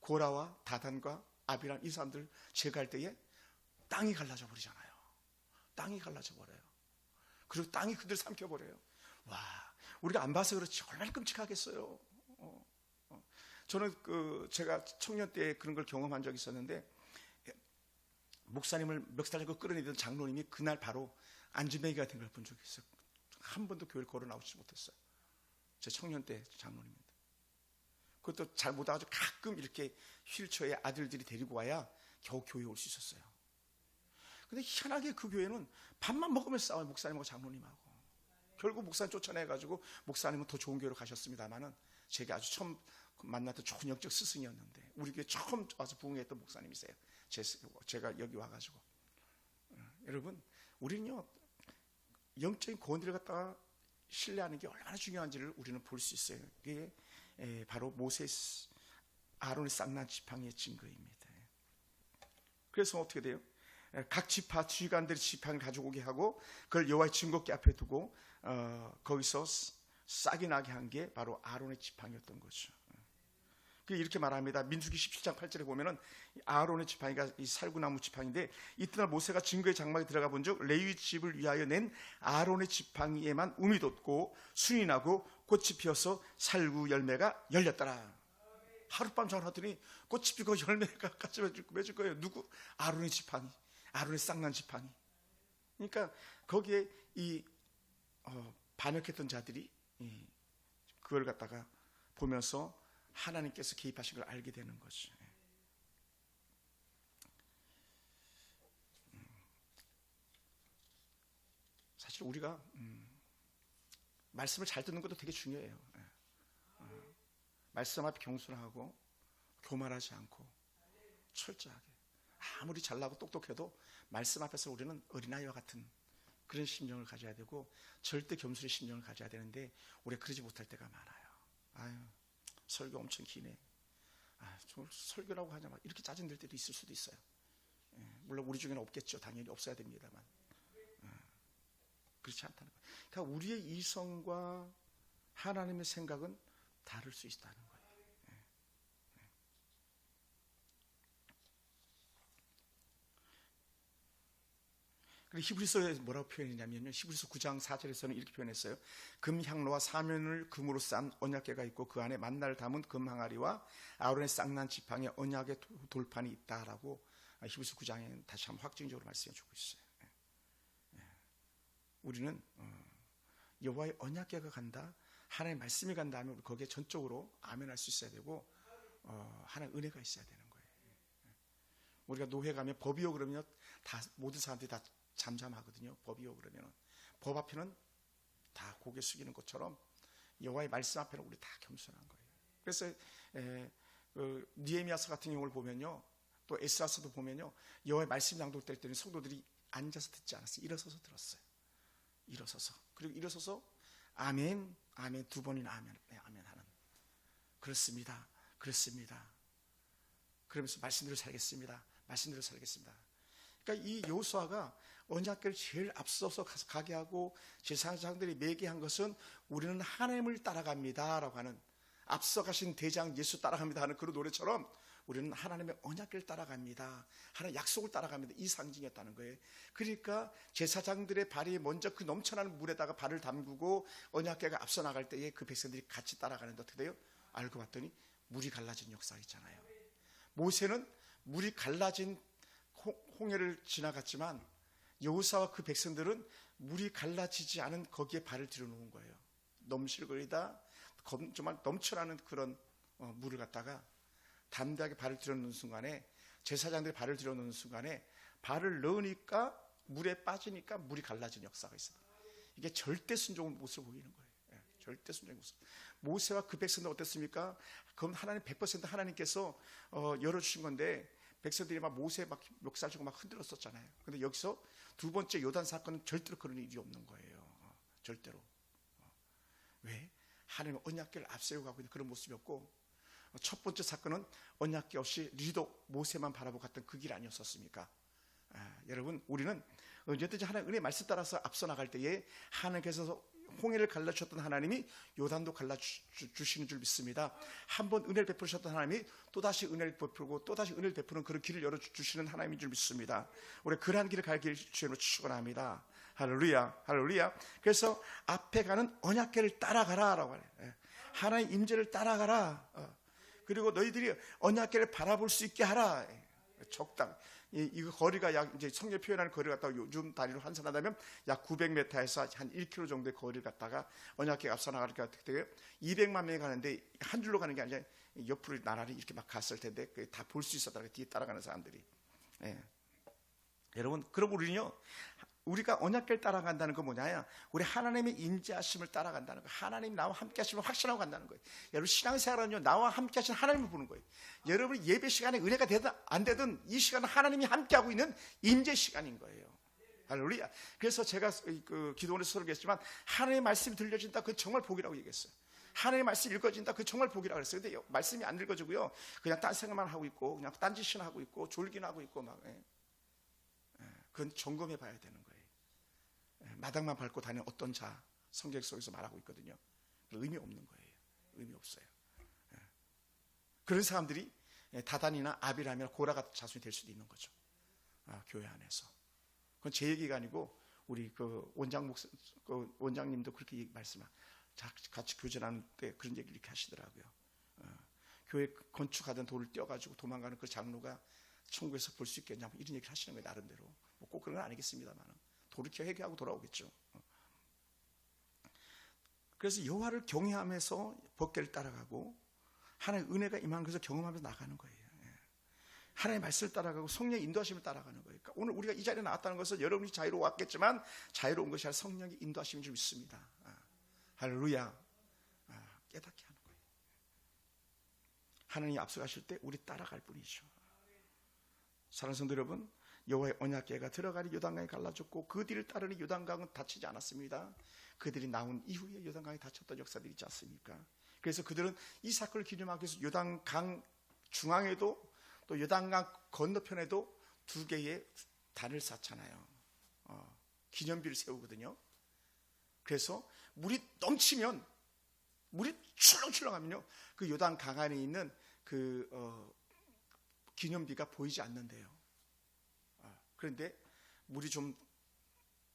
고라와 다단과 아비람 이 사람들 제거할 때에 땅이 갈라져 버리잖아요. 땅이 갈라져 버려요. 그리고 땅이 그들 삼켜버려요. 와, 우리가 안 봐서 그렇지 얼마나 끔찍하겠어요. 저는 제가 청년 때 그런 걸 경험한 적이 있었는데 목사님을 몇 살 전에 끌어내던 장로님이 그날 바로 안진뱅이가 된 걸 본 적이 있어요. 한 번도 교회를 걸어 나오지 못했어요. 제 청년 때 장로님입니다. 그것도 잘 못와가지고 가끔 이렇게 휠체어에 아들들이 데리고 와야 겨우 교회에 올 수 있었어요. 근데 희한하게 그 교회는 밥만 먹으면 싸워요. 목사님하고 장로님하고. 결국 목사님 쫓아내가지고 목사님은 더 좋은 교회로 가셨습니다만은 제가 아주 처음 만났던 좋은 영적 스승이었는데 우리 교회 처음 와서 부흥했던 목사님이세요. 제가 여기 와가지고 여러분 우리는요 영적인 권위를 갖다가 신뢰하는 게 얼마나 중요한지를 우리는 볼 수 있어요. 그게 바로 모세 아론의 쌍난 지팡이의 증거입니다. 그래서 어떻게 돼요? 각 지파 지휘관들이 지팡이를 가지고 오게 하고 그걸 여호와의 증거궤 앞에 두고 거기서 싹이 나게 한 게 바로 아론의 지팡이였던 거죠. 이렇게 말합니다. 민수기 17장 8절에 보면은 아론의 지팡이가 이 살구나무 지팡이인데 이튿날 모세가 증거의 장막에 들어가 본즉 레위 집을 위하여 낸 아론의 지팡이에만 움이 돋고 순이 나고 꽃이 피어서 살구 열매가 열렸더라. 하룻밤 전하더니 꽃이 피고 열매가 같이 맺을 거예요. 누구? 아론의 지팡이, 아론의 쌍난 지팡이. 그러니까 거기에 이 반역했던 자들이 그걸 갖다가 보면서 하나님께서 개입하신 걸 알게 되는 거죠. 사실 우리가 말씀을 잘 듣는 것도 되게 중요해요. 말씀 앞에 경순하고 교만하지 않고 철저하게, 아무리 잘나고 똑똑해도 말씀 앞에서 우리는 어린아이와 같은 그런 심령을 가져야 되고 절대 겸손의 심령을 가져야 되는데 우리가 그러지 못할 때가 많아요. 아유, 설교 엄청 기네. 저 설교라고 하냐 막 이렇게 짜증낼 때도 있을 수도 있어요. 물론 우리 중에는 없겠죠. 당연히 없어야 됩니다만 그렇지 않다는 거예요. 그러니까 우리의 이성과 하나님의 생각은 다를 수 있다는 거예요. 그리고 히브리서에 뭐라고 표현했냐면요, 히브리서 9장 4절에서는 이렇게 표현했어요. 금향로와 사면을 금으로 싼 언약궤가 있고 그 안에 만나를 담은 금항아리와 아론의 쌍난 지팡이에 언약의 돌판이 있다라고 히브리서 9장에 다시 한번 확증적으로 말씀해 주고 있어요. 우리는 여호와의 언약궤가 간다, 하나님의 말씀이 간다 하면 우리 거기에 전적으로 아멘할 수 있어야 되고 하나님의 은혜가 있어야 되는 거예요. 우리가 노회 가면 법이요 그러면 다 모든 사람들이 다 잠잠하거든요. 법이요 그러면 법 앞에는 다 고개 숙이는 것처럼 여호와의 말씀 앞에는 우리 다 겸손한 거예요. 그래서 느헤미야서 같은 경우를 보면요, 또 에스라서도 보면요, 여호와의 말씀 낭독될 때는 성도들이 앉아서 듣지 않았어요. 일어서서 들었어요. 일어서서. 그리고 일어서서 아멘, 아멘 두 번이나 아멘, 아멘 하는. 그렇습니다. 그렇습니다. 그러면서 말씀대로 살겠습니다. 말씀대로 살겠습니다. 그러니까 이 여호수아가 언약궤를 제일 앞서서 가게 하고 제사장들이 매게 한 것은 우리는 하나님을 따라갑니다 라고 하는, 앞서가신 대장 예수 따라갑니다 하는 그런 노래처럼 우리는 하나님의 언약궤를 따라갑니다, 하나님의 약속을 따라갑니다, 이 상징이었다는 거예요. 그러니까 제사장들의 발이 먼저 그 넘쳐나는 물에다가 발을 담그고 언약궤가 앞서 나갈 때에 그 백성들이 같이 따라가는데 어떻게 돼요? 알고 봤더니 물이 갈라진 역사 있잖아요. 모세는 물이 갈라진 홍해를 지나갔지만 여호수아와 그 백성들은 물이 갈라지지 않은 거기에 발을 들여놓은 거예요. 넘실거리다 정말 넘쳐나는 그런 물을 갖다가 담대하게 발을 들여놓는 순간에, 제사장들이 발을 들여놓는 순간에 발을 넣으니까 물에 빠지니까 물이 갈라진 역사가 있어요. 이게 절대 순종의 모습을 보이는 거예요. 절대 순종의 모습. 모세와 그 백성들 어땠습니까? 그건 하나님 100% 하나님께서 열어주신 건데 백성들이 막 모세 막 멱살 주고 막 흔들었었잖아요. 근데 여기서 두 번째 요단 사건은 절대로 그런 일이 없는 거예요. 절대로. 왜? 하나님의 언약궤를 앞세우고 가고 있는 그런 모습이었고, 첫 번째 사건은 언약궤 없이 리도 모세만 바라보고 갔던 그 길 아니었었습니까? 여러분, 우리는 언제든지 하나님의 은혜 말씀 따라서 앞서 나갈 때에 하나님께서 홍해를 갈라주셨던 하나님이 요단도 갈라주시는 줄 믿습니다. 한번 은혜를 베푸셨던 하나님이 또다시 은혜를 베푸고 또다시 은혜를 베푸는 그런 길을 열어주시는 하나님인 줄 믿습니다. 우리 그러한 길을 갈 길 주님으로 축원합니다. 할렐루야, 할렐루야. 그래서 앞에 가는 언약궤를 따라가라 라고 해요. 하나님의 임재를 따라가라. 그리고 너희들이 언약궤를 바라볼 수 있게 하라. 적당. 이거 거리가 약, 이제 성경 표현하는 거리를 갖다가 요즘 다리로 환산하다면 약 900m에서 한 1km 정도의 거리를 갖다가 언약궤가 앞서 나가니까 어떻게 돼요? 200만 명이 가는데 한 줄로 가는 게 아니라 옆으로 나란히 이렇게 막 갔을 텐데 다 볼 수 있었다. 뒤에 따라가는 사람들이. 여러분, 그럼 우리는요, 우리가 언약궤를 따라간다는 건 뭐냐? 우리 하나님의 임재하심을 따라간다는 거예요. 하나님 나와 함께 하심을 확신하고 간다는 거예요. 여러분, 신앙생활은요, 나와 함께 하신 하나님을 보는 거예요. 여러분, 예배 시간에 은혜가 되든 안 되든 이 시간은 하나님이 함께 하고 있는 임재 시간인 거예요. 할렐루야. 그래서 제가 그 기도원에서 설교했지만 하나님의 말씀이 들려진다. 그건 정말 복이라고 얘기했어요. 하나님의 말씀이 읽어진다. 그건 정말 복이라고 그랬어요. 근데 말씀이 안 읽어지고요. 그냥 딴 생각만 하고 있고 그냥 딴짓이나 하고 있고 졸기나 하고 있고 막. 그건 점검해 봐야 되는 거예요. 마당만 밟고 다니는 어떤 자 성경 속에서 말하고 있거든요. 의미 없는 거예요. 의미 없어요. 그런 사람들이 다단이나 아비람이나 고라 같은 자손이 될 수도 있는 거죠. 교회 안에서. 그건 제 얘기가 아니고 우리 그 원장님도 그렇게 말씀하. 같이 교제하는 때 그런 얘기를 이렇게 하시더라고요. 교회 건축하던 돌을 떼어가지고 도망가는 그 장로가 천국에서 볼 수 있겠냐 뭐 이런 얘기를 하시는 거예요. 나름대로. 뭐 꼭 그런 건 아니겠습니다만 돌이켜 회개하고 돌아오겠죠. 그래서 여호와를 경외하면서 법궤를 따라가고 하나님의 은혜가 임하는 것을 경험하면서 나가는 거예요. 하나님의 말씀을 따라가고 성령의 인도하심을 따라가는 거예요. 그러니까 오늘 우리가 이 자리에 나왔다는 것은 여러분이 자유로웠겠지만 자유로운 것이 아니라 성령의 인도하심인 줄 믿습니다. 할렐루야. 깨닫게 하는 거예요. 하나님이 앞서가실 때 우리 따라갈 뿐이죠. 사랑하는 성도 여러분, 여호와의 언약궤가 들어가니 요단강이 갈라졌고 그 뒤를 따르니 요단강은 닫히지 않았습니다. 그들이 나온 이후에 요단강이 닫혔던 역사들이 있지 않습니까? 그래서 그들은 이 사건을 기념하기 위해서 요단강 중앙에도 또 요단강 건너편에도 두 개의 단을 쌓잖아요. 기념비를 세우거든요. 그래서 물이 넘치면 물이 출렁출렁하면요 그 요단강 안에 있는 그 기념비가 보이지 않는데요. 그런데 물이 좀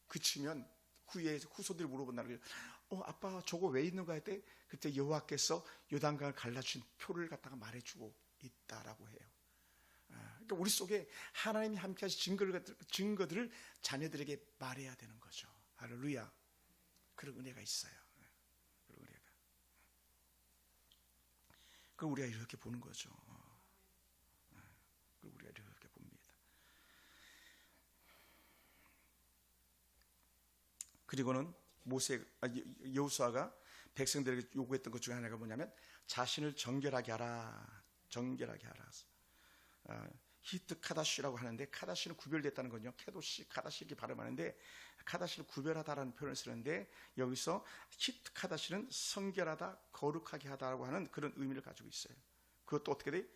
그치면 후에 후손들이 물어본다는 거예요. 아빠 저거 왜 있는 거야? 때 그때 여호와께서 요단강을 갈라주신 표를 갖다가 말해주고 있다라고 해요. 그러니까 우리 속에 하나님이 함께하신 증거들을 자녀들에게 말해야 되는 거죠. 할렐루야. 그런 은혜가 있어요. 그런 은혜가. 그럼 우리가 이렇게 보는 거죠. 그럼 우리가 이렇게 봅니다. 그리고는 여호수아가 백성들에게 요구했던 것 중에 하나가 뭐냐면 자신을 정결하게 하라. 정결하게 하라. 히트 카다시라고 하는데 카다시는 구별됐다는 거죠. 케도시, 카다시 이렇게 발음하는데 카다시를 구별하다라는 표현을 쓰는데 여기서 히트 카다시는 성결하다, 거룩하게 하다라고 하는 그런 의미를 가지고 있어요. 그것도 어떻게 돼?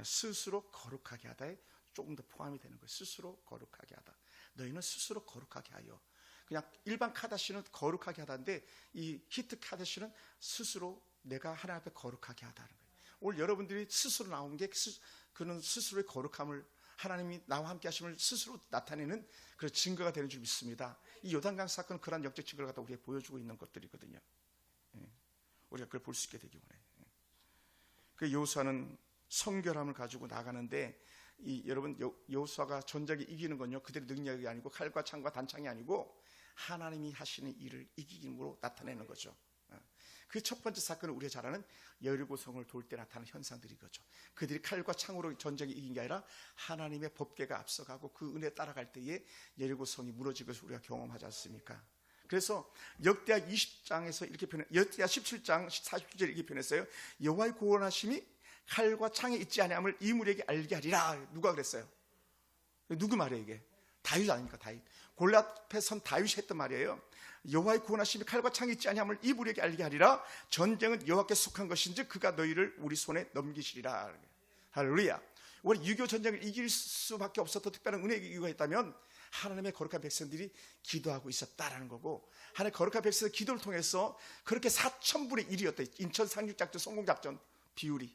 스스로 거룩하게 하다에 조금 더 포함이 되는 거예요. 스스로 거룩하게 하다. 너희는 스스로 거룩하게 하여. 그냥 일반 카다시는 거룩하게 하다인데 이 히트 카다시는 스스로 내가 하나님 앞에 거룩하게 하다는 거예요. 오늘 여러분들이 스스로 나온 게 그는 스스로의 거룩함을 하나님이 나와 함께 하심을 스스로 나타내는 그런 증거가 되는 줄 믿습니다. 이 요단강 사건은 그런 역적 증거를 갖다 우리에게 보여주고 있는 것들이거든요. 우리가 그걸 볼 수 있게 되기 원해요. 그 여호수아는 성결함을 가지고 나가는데 여러분 여호수아가 전쟁에 이기는 건요 그들의 능력이 아니고 칼과 창과 단창이 아니고 하나님이 하시는 일을 이기심으로 나타내는 거죠. 그 첫 번째 사건은 우리가 잘 아는 여리고성을 돌 때 나타나는 현상들이 거죠. 그들이 칼과 창으로 전쟁에 이긴 게 아니라 하나님의 법궤가 앞서가고 그 은혜 따라갈 때에 여리고성이 무너진 것을 우리가 경험하지 않습니까? 그래서 역대하 20장에서 이렇게 역대하 17장 47절에 이렇게 표현했어요. 여호와의 구원하심이 칼과 창에 있지 아니함을 이물에게 알게 하리라. 누가 그랬어요? 누구 말이에요 이게? 다윗 아닙니까? 다윗. 골리앗 앞에 선 다윗이 했던 말이에요. 여호와의 구원하심이 칼과 창이 있지 아니함을 이물에게 알게 하리라. 전쟁은 여호와께 속한 것인지 그가 너희를 우리 손에 넘기시리라. 할렐루야. 우리 유교 전쟁을 이길 수밖에 없었던 특별한 은혜의 이유가 있다면 하나님의 거룩한 백성들이 기도하고 있었다라는 거고 하나님의 거룩한 백성의 기도를 통해서 그렇게 4,000분의 1이었다. 인천 상륙작전 성공작전 비율이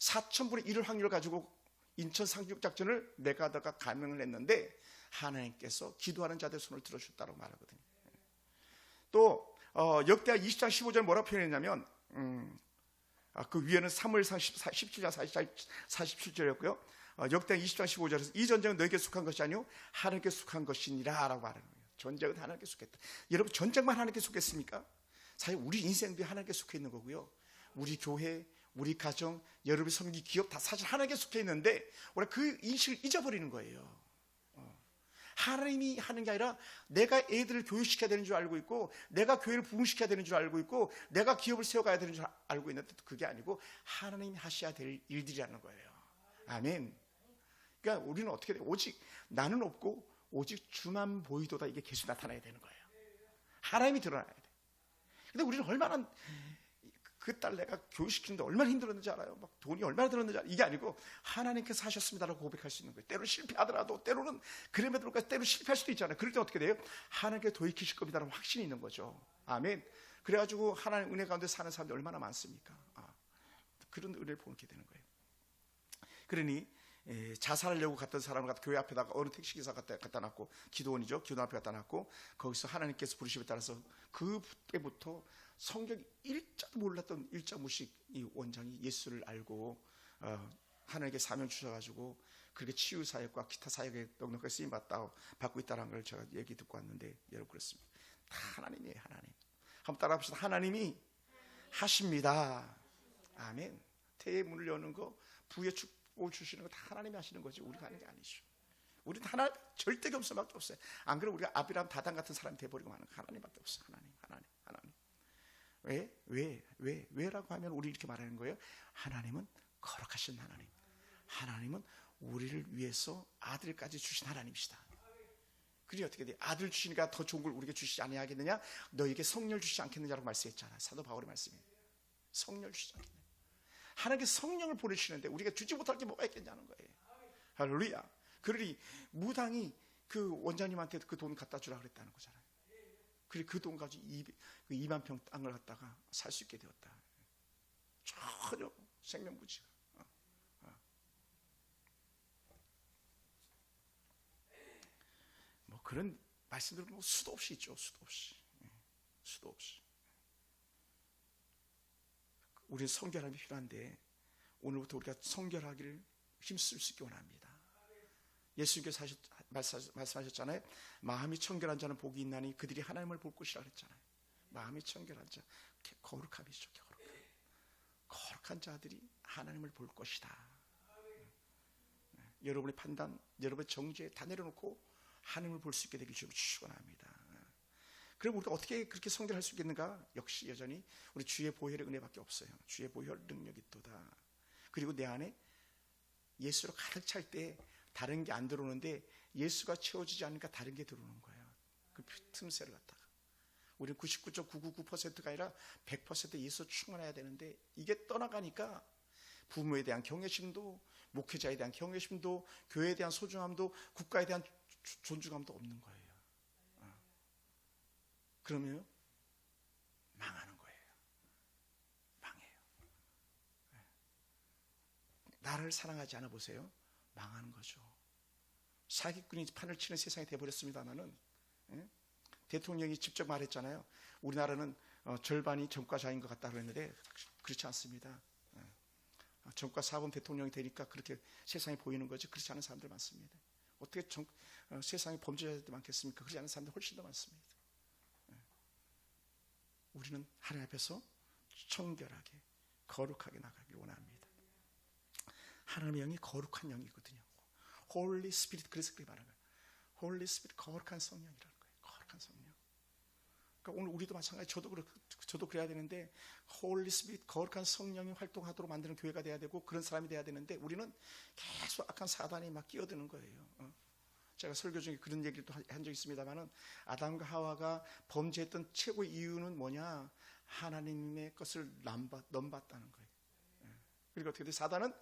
4,000분의 1을 확률을 가지고 인천 상륙작전을 메가더가 감행을 했는데 하나님께서 기도하는 자들의 손을 들어주셨다고 말하거든요. 또 역대하 20장 15절 뭐라고 표현했냐면 그 위에는 사무엘상 17장 47절이었고요. 역대하 20장 15절에서 이 전쟁은 너에게 속한 것이 아니오 하나님께 속한 것이니라 라고 말하는 거예요. 전쟁은 하나님께 속했다. 여러분 전쟁만 하나님께 속했습니까? 사실 우리 인생도 하나님께 속해 있는 거고요. 우리 교회, 우리 가정, 여러분의 섬기 기업 다 사실 하나님께 속해 있는데 우리가 그 인식을 잊어버리는 거예요. 하나님이 하는 게 아니라 내가 애들을 교육시켜야 되는 줄 알고 있고 내가 교회를 부흥시켜야 되는 줄 알고 있고 내가 기업을 세워가야 되는 줄 알고 있는데 그게 아니고 하나님이 하셔야 될 일들이라는 거예요. 아멘. 그러니까 우리는 어떻게 돼요? 오직 나는 없고 오직 주만 보이도다, 이게 계속 나타나야 되는 거예요. 하나님이 드러나야 돼. 근데 우리는 얼마나 그 딸 내가 교육시키는데 얼마나 힘들었는지 알아요? 막 돈이 얼마나 들었는지 알아요? 이게 아니고 하나님께서 하셨습니다라고 고백할 수 있는 거예요. 때로는 실패하더라도, 때로는 그럼에도 불구하고 때로 실패할 수도 있잖아요. 그럴 때 어떻게 돼요? 하나님께 돌이키실 겁니다라는 확신이 있는 거죠. 아멘. 그래가지고 하나님 은혜 가운데 사는 사람들이 얼마나 많습니까? 그런 은혜를 보게 되는 거예요. 그러니 자살하려고 갔던 사람을 갖다 교회 앞에다가 어느 택시기사 갖다 놨고, 기도원이죠, 기도 앞에 갖다 놨고, 거기서 하나님께서 부르심에 따라서 그때부터 성경 1자도 몰랐던 일자무식 이 원장이 예수를 알고 하나님께 사명 주셔가지고 그렇게 치유 사역과 기타 사역에 넉넉하게 쓰임 받고 있다는 걸 제가 얘기 듣고 왔는데, 여러분 그렇습니다. 다 하나님이에요. 하나님. 한번 따라합시다. 하나님이 하십니다. 아멘. 태의 문을 여는 거, 부의 축복을 주시는 거 다 하나님이 하시는 거지 우리가 하는 게 아니죠. 우리는 하나님 절대 겸손밖에 없어요. 안 그러면 우리가 아비람 다단 같은 사람이 돼버리고 마는 거. 하나님밖에 없어요. 하나님. 왜라고 하면 우리 이렇게 말하는 거예요. 하나님은 거룩하신 하나님. 하나님은 우리를 위해서 아들까지 주신 하나님이시다. 그게 어떻게 돼? 아들 주시니까 더 좋은 걸 우리에게 주시지 아니하겠느냐? 너에게 성령을 주시지 않겠느냐라고 말씀했잖아. 사도 바울의 말씀이에요. 성령을 주시지 않겠느냐. 하나님께서 성령을 보내시는데 우리가 주지 못할 게 뭐가 있겠냐는 거예요. 할렐루야. 그러니 무당이 그 원장님한테 그 돈 갖다 주라 그랬다는 거잖아요. 그리고 그 돈 가지고 2만 평 땅을 갖다가 살 수 있게 되었다. 전혀 생명부지가. 뭐 그런 말씀들은 뭐 수도 없이 있죠. 수도 없이. 우리는 성결함이 필요한데 오늘부터 우리가 성결하기를 힘쓸 수 있게 원합니다. 예수님께서 말씀하셨잖아요. 마음이 청결한 자는 복이 있나니 그들이 하나님을 볼 것이라 그랬잖아요. 마음이 청결한 자, 거룩함이죠. 거룩한 자들이 하나님을 볼 것이다. 여러분의 판단, 여러분의 정죄 다 내려놓고 하나님을 볼 수 있게 되길 주로 축원합니다. 그럼 우리가 어떻게 그렇게 성결할 수 있겠는가? 역시 여전히 우리 주의 보혈의 은혜밖에 없어요. 주의 보혈 능력이 있도다. 그리고 내 안에 예수로 가득 찰 때 다른 게 안 들어오는데 예수가 채워지지 않으니까 다른 게 들어오는 거예요. 그 틈새를 갖다가 우리는 99.999%가 아니라 100% 예수 충만해야 되는데 이게 떠나가니까 부모에 대한 경외심도, 목회자에 대한 경외심도, 교회에 대한 소중함도, 국가에 대한 존중함도 없는 거예요. 그러면 망하는 거예요. 망해요. 나를 사랑하지 않아 보세요. 망하는 거죠. 사기꾼이 판을 치는 세상이 되어버렸습니다만은, 대통령이 직접 말했잖아요. 우리나라는 절반이 전과자인 것 같다고 했는데 그렇지 않습니다. 전과 사범 대통령이 되니까 그렇게 세상이 보이는 거지, 그렇지 않은 사람들 많습니다. 어떻게 세상에 범죄자들이 많겠습니까? 그렇지 않은 사람들 훨씬 더 많습니다. 우리는 하나님 앞에서 청결하게 거룩하게 나가길 원합니다. 하나님의 영이 거룩한 영이거든요. 홀리 스피릿, 그래서 그렇게 말하는 거예요. 홀리 스피릿, 거룩한 성령이라는 거예요. 거룩한 성령. 그러니까 오늘 우리도 마찬가지, 저도 그래야 되는데 홀리 스피릿, 거룩한 성령이 활동하도록 만드는 교회가 돼야 되고 그런 사람이 돼야 되는데 우리는 계속 악한 사단이 막 끼어드는 거예요. 제가 설교 중에 그런 얘기를 또 한 적이 있습니다만은 아담과 하와가 범죄했던 최고의 이유는 뭐냐? 하나님의 것을 넘봤다는 거예요. 그리고 어떻게 돼? 사단은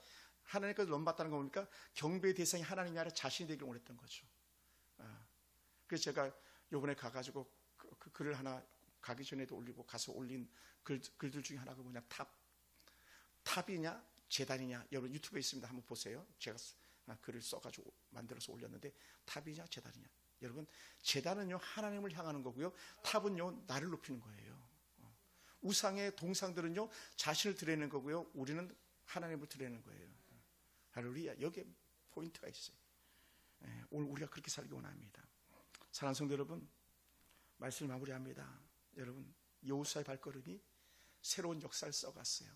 하나님의 것을 넘봤다는 거 뭡니까? 경배의 대상이 하나님이 아니라 자신이 되기를 원했던 거죠. 그래서 제가 요번에 가가지고 그 글을 하나 가기 전에도 올리고 가서 올린 글들 중에 하나가 뭐냐? 탑이냐 제단이냐, 여러분 유튜브에 있습니다. 한번 보세요. 제가 글을 써가지고 만들어서 올렸는데 탑이냐 제단이냐. 여러분 제단은요 하나님을 향하는 거고요, 탑은요 나를 높이는 거예요. 우상의 동상들은요 자신을 드러내는 거고요, 우리는 하나님을 드러내는 거예요. 할렐루야. 여기에 포인트가 있어요. 오늘 우리가 그렇게 살기 원합니다. 사랑하는 성도 여러분, 말씀을 마무리합니다. 여러분, 여호수아의 발걸음이 새로운 역사를 써갔어요.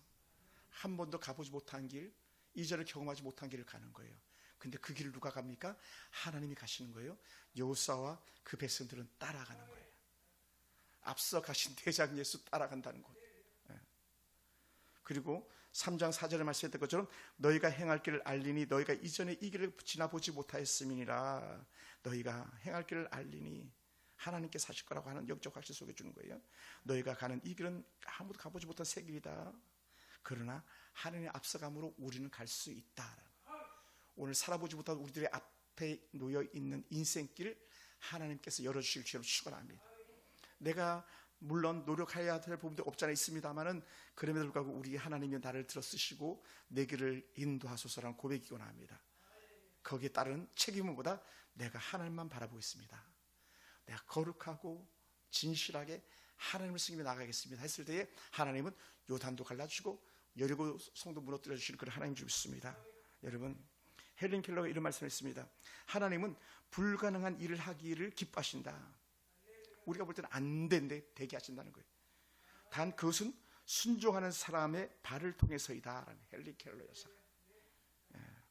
한 번도 가보지 못한 길, 이전에 경험하지 못한 길을 가는 거예요. 근데 그 길을 누가 갑니까? 하나님이 가시는 거예요. 여호수아와 그 백성들은 따라가는 거예요. 앞서 가신 대장 예수 따라간다는 것. 그리고 3장 4절에 말씀했던 것처럼 너희가 행할 길을 알리니 너희가 이전에 이 길을 지나보지 못하였음이니라. 너희가 행할 길을 알리니 하나님께서 하실 거라고 하는 영적 확신 속에 주는 거예요. 너희가 가는 이 길은 아무도 가보지 못한 새 길이다. 그러나 하나님의 앞서감으로 우리는 갈 수 있다. 오늘 살아보지 못한 우리들의 앞에 놓여있는 인생길을 하나님께서 열어주실 줄로 축원합니다. 내가 물론 노력해야 될 부분도 없지 않아 있습니다만은 그럼에도 불구하고 우리 하나님이 나를 들어 쓰시고 내 길을 인도하소서라는 고백이곤 합니다. 거기에 따른 책임보다 내가 하나님만 바라보고 있습니다. 내가 거룩하고 진실하게 하나님을 섬기며 나가겠습니다 했을 때에 하나님은 요단도 갈라주시고 여리고 성도 무너뜨려 주시는 그런 하나님 주셨습니다. 여러분, 헬린 켈러가 이런 말씀을 했습니다. 하나님은 불가능한 일을 하기를 기뻐하신다. 우리가 볼 때는 안 되는데 되게 하신다는 거예요. 단 그것은 순종하는 사람의 발을 통해서이다 라는 헬린 켈러 여사가.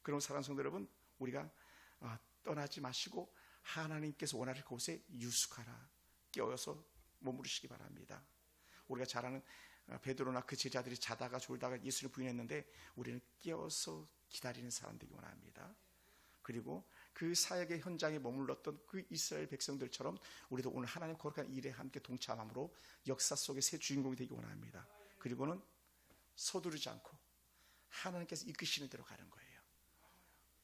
그럼 사랑하는 성도 여러분, 우리가 떠나지 마시고 하나님께서 원하실 곳에 유숙하라, 깨어서 머무르시기 바랍니다. 우리가 잘 아는 베드로나 그 제자들이 자다가 졸다가 예수를 부인했는데 우리는 깨어서 기다리는 사람 되기 원합니다. 그리고 그 사역의 현장에 머물렀던 그 이스라엘 백성들처럼 우리도 오늘 하나님 거룩한 일에 함께 동참함으로 역사 속의 새 주인공이 되기 원합니다. 그리고는 서두르지 않고 하나님께서 이끄시는 대로 가는 거예요.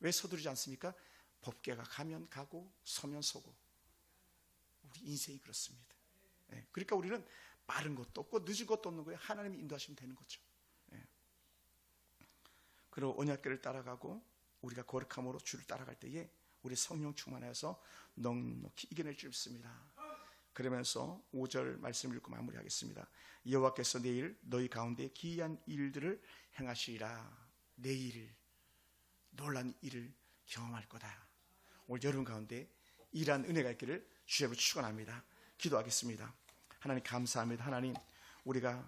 왜 서두르지 않습니까? 법궤가 가면 가고 서면 서고 우리 인생이 그렇습니다. 그러니까 우리는 빠른 것도 없고 늦은 것도 없는 거예요. 하나님이 인도하시면 되는 거죠. 그리고 언약궤를 따라가고 우리가 거룩함으로 주를 따라갈 때에 우리 성령 충만하여서 넉넉히 이겨낼 줄 믿습니다. 그러면서 5절 말씀을 읽고 마무리하겠습니다. 여호와께서 내일 너희 가운데 기이한 일들을 행하시리라. 내일 놀란 일을 경험할 거다. 오늘 여러분 가운데 이러한 은혜가 있기를 주님으로 축원합니다. 기도하겠습니다. 하나님 감사합니다. 하나님, 우리가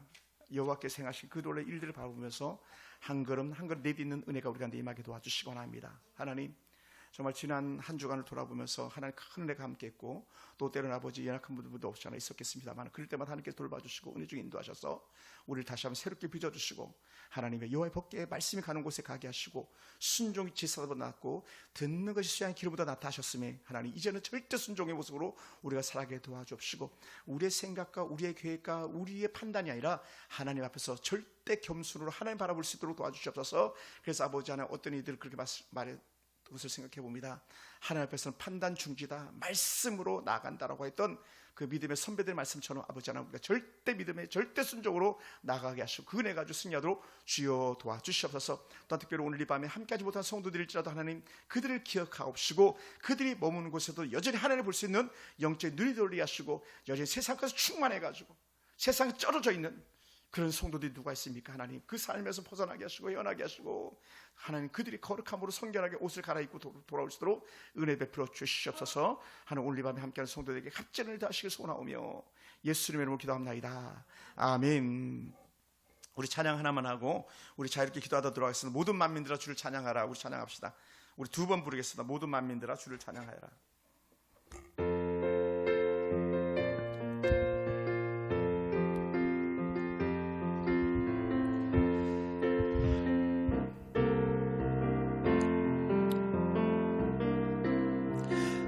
여호와께서 행하신 그 놀라운 일들을 바라보면서 한 걸음 한 걸음 내딛는 은혜가 우리가 임하게 도와주시기 원합니다. 하나님, 정말 지난 한 주간을 돌아보면서 하나님 큰 은혜가 함께했고 또 때로는 아버지 연약한 분들도 없지 않아 있었겠습니다만 그럴 때마다 하나님께서 돌봐주시고 은혜 중에 인도하셔서 우리를 다시 한번 새롭게 빚어주시고 하나님의 여호와의 법궤의 말씀이 가는 곳에 가게 하시고 순종이 제사보다 낫고 듣는 것이 수양의 기름보다 낫다 하셨음에 하나님 이제는 절대 순종의 모습으로 우리가 살아가게 도와주옵시고 우리의 생각과 우리의 계획과 우리의 판단이 아니라 하나님 앞에서 절대 겸손으로 하나님 바라볼 수 있도록 도와주시옵소서. 그래서 아버지 하나님 어떤 이들을 그렇게 말해 것을 생각해 봅니다. 하나님 앞에서는 판단 중지다, 말씀으로 나아간다라고 했던 그 믿음의 선배들의 말씀처럼 아버지 하나님 우리가 절대 믿음에 절대 순종으로 나아가게 하시고 그 은혜 가지고 승리하도록 주여 도와주시옵소서. 또한 특별히 오늘 이 밤에 함께하지 못한 성도들일지라도 하나님 그들을 기억하옵시고 그들이 머무는 곳에도 여전히 하나님을 볼 수 있는 영적인 눈이 돌리게 하시고 여전히 세상까지 충만해가지고 세상에 쩔어져 있는 그런 성도들이 누가 있습니까? 하나님 그 삶에서 벗어나게 하시고 연하게 하시고 하나님 그들이 거룩함으로 성결하게 옷을 갈아입고 돌아올 수 있도록 은혜 베풀어 주시옵소서. 하나님 오늘 이 밤에 함께하는 성도들에게 갑절을 다하시길 소원하오며 예수님의 이름으로 기도합나이다. 아멘. 우리 찬양 하나만 하고 우리 자유롭게 기도하다 들어가겠습니다. 모든 만민들아 주를 찬양하라. 우리 찬양합시다. 우리 두 번 부르겠습니다. 모든 만민들아 주를 찬양하라.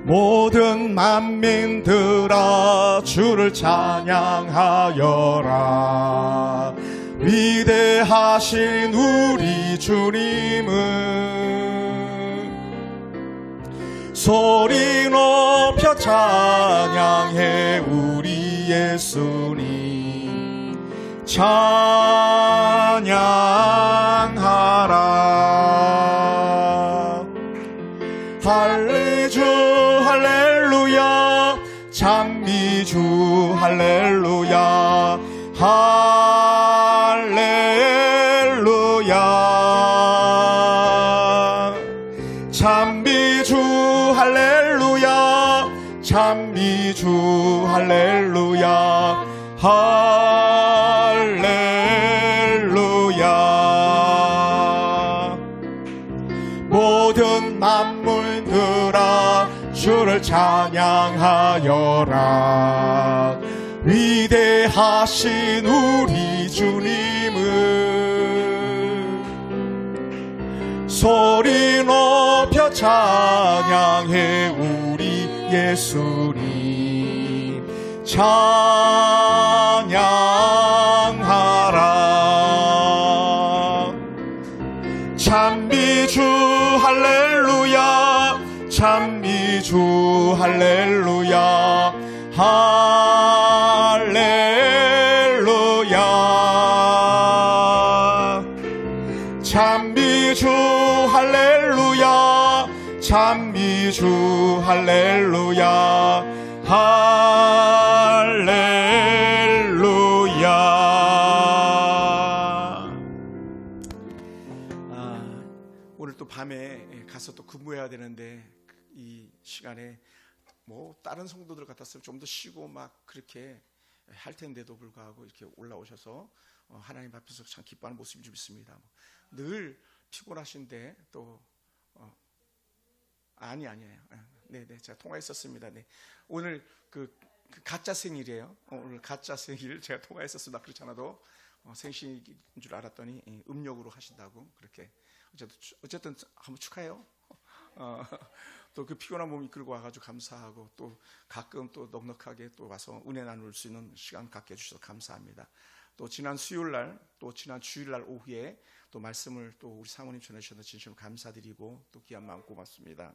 모든 만민들아 주를 찬양하여라. 위대하신 우리 주님은 소리 높여 찬양해. 우리 예수님 찬양하라. 할례주 할렐루야, 찬미주 할렐루야, 할렐루야. 찬미주 할렐루야, 찬미주 할렐루야, 할렐루야. 모든 만물들아 주를 찬양하여라. 위대하신 우리 주님은 소리 높여 찬양해 우리 예수님 찬양하라. 찬미주 할렐루야 찬미주 할렐루야 할렐루야. 찬미주 할렐루야 찬미주 할렐루야 할렐루야. 오늘 또 밤에 가서 또 근무해야 되는데 이 시간에 뭐 다른 성도들 같았으면 좀 더 쉬고 막 그렇게 할 텐데도 불구하고 이렇게 올라오셔서 하나님 앞에서 참 기뻐하는 모습이 좀 있습니다. 늘 피곤하신데 또 아니에요. 네네, 제가 통화했었습니다. 네, 오늘 그 가짜 생일이에요. 오늘 가짜 생일 제가 통화했었습니다. 그렇지 않아도 생신인 줄 알았더니 음력으로 하신다고 그렇게 어쨌든 한번 축하해요. 또 그 피곤한 몸 이끌고 와가지고 감사하고 또 가끔 또 넉넉하게 또 와서 은혜 나눌 수 있는 시간 갖게 해주셔서 감사합니다. 또 지난 수요일날 또 지난 주일날 오후에 또 말씀을 또 우리 사모님 전해주셔서 진심으로 감사드리고 또 귀한 마음 고맙습니다.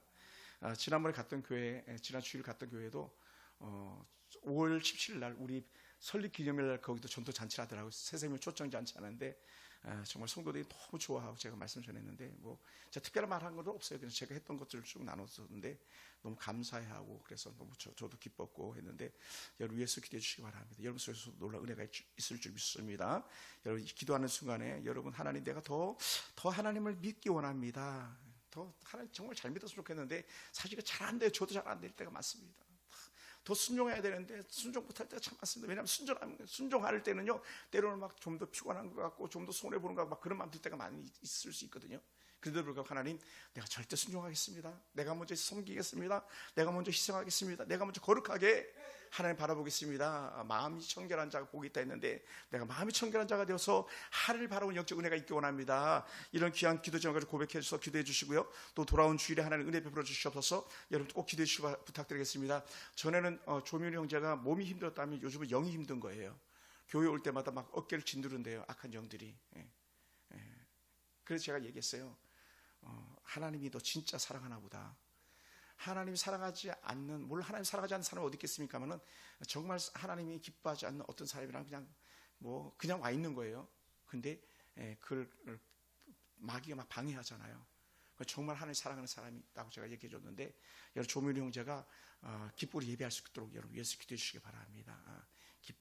지난번에 갔던 교회, 지난 주일 갔던 교회도 5월 17일 날 우리 설립 기념일 날 거기도 전도 잔치를 하더라고요. 새생명 초청 잔치 하는데 정말 성도들이 너무 좋아하고 제가 말씀 전했는데 뭐 제가 특별한 말한 건 없어요. 그냥 제가 했던 것들을 쭉 나눴었는데 너무 감사해하고 그래서 너무 저도 기뻤고 했는데 여러분 위해서 기도해 주시기 바랍니다. 여러분 속에서 놀라운 은혜가 있을 줄 믿습니다. 여러분 기도하는 순간에 여러분 하나님 내가 더 하나님을 믿기 원합니다. 더 하나님 정말 잘 믿었으면 좋겠는데 사실은 잘 안 돼요. 저도 잘 안 될 때가 많습니다. 더 순종해야 되는데 순종 못할 때가 참 많습니다. 왜냐하면 순종할 때는요 때로는 막 좀 더 피곤한 것 같고 좀 더 손해 보는 것 같고 막 그런 마음 들 때가 많이 있을 수 있거든요. 그런데도 불구하고 하나님 내가 절대 순종하겠습니다. 내가 먼저 섬기겠습니다. 내가 먼저 희생하겠습니다. 내가 먼저 거룩하게 하나님 바라보겠습니다. 마음이 청결한 자가 복이 있다 했는데 내가 마음이 청결한 자가 되어서 하늘을 바라보는 영적 은혜가 있기 원합니다. 이런 귀한 기도 제목을 고백해 주셔서 기도해 주시고요. 또 돌아온 주일에 하나님 은혜 베풀어 주시옵소서. 여러분 꼭 기도해 주시기 부탁드리겠습니다. 전에는 조민우 형제가 몸이 힘들었다면 요즘은 영이 힘든 거예요. 교회 올 때마다 막 어깨를 짓누른대요. 악한 영들이. 그래서 제가 얘기했어요. 하나님이 너 진짜 사랑하나 보다. 하나님이 사랑하지 않는, 물론 하나님 사랑하지 않는 사람이 어디 있겠습니까만은 정말 하나님이 기뻐하지 않는 어떤 사람이랑 그냥 와 있는 거예요. 근데 그걸 마귀가 막 방해하잖아요. 정말 하나님 사랑하는 사람이 있다고 제가 얘기해 줬는데 여러분 조민우 형제가 기쁘게 예배할 수 있도록 여러분 위해서 기도해 주시기 바랍니다.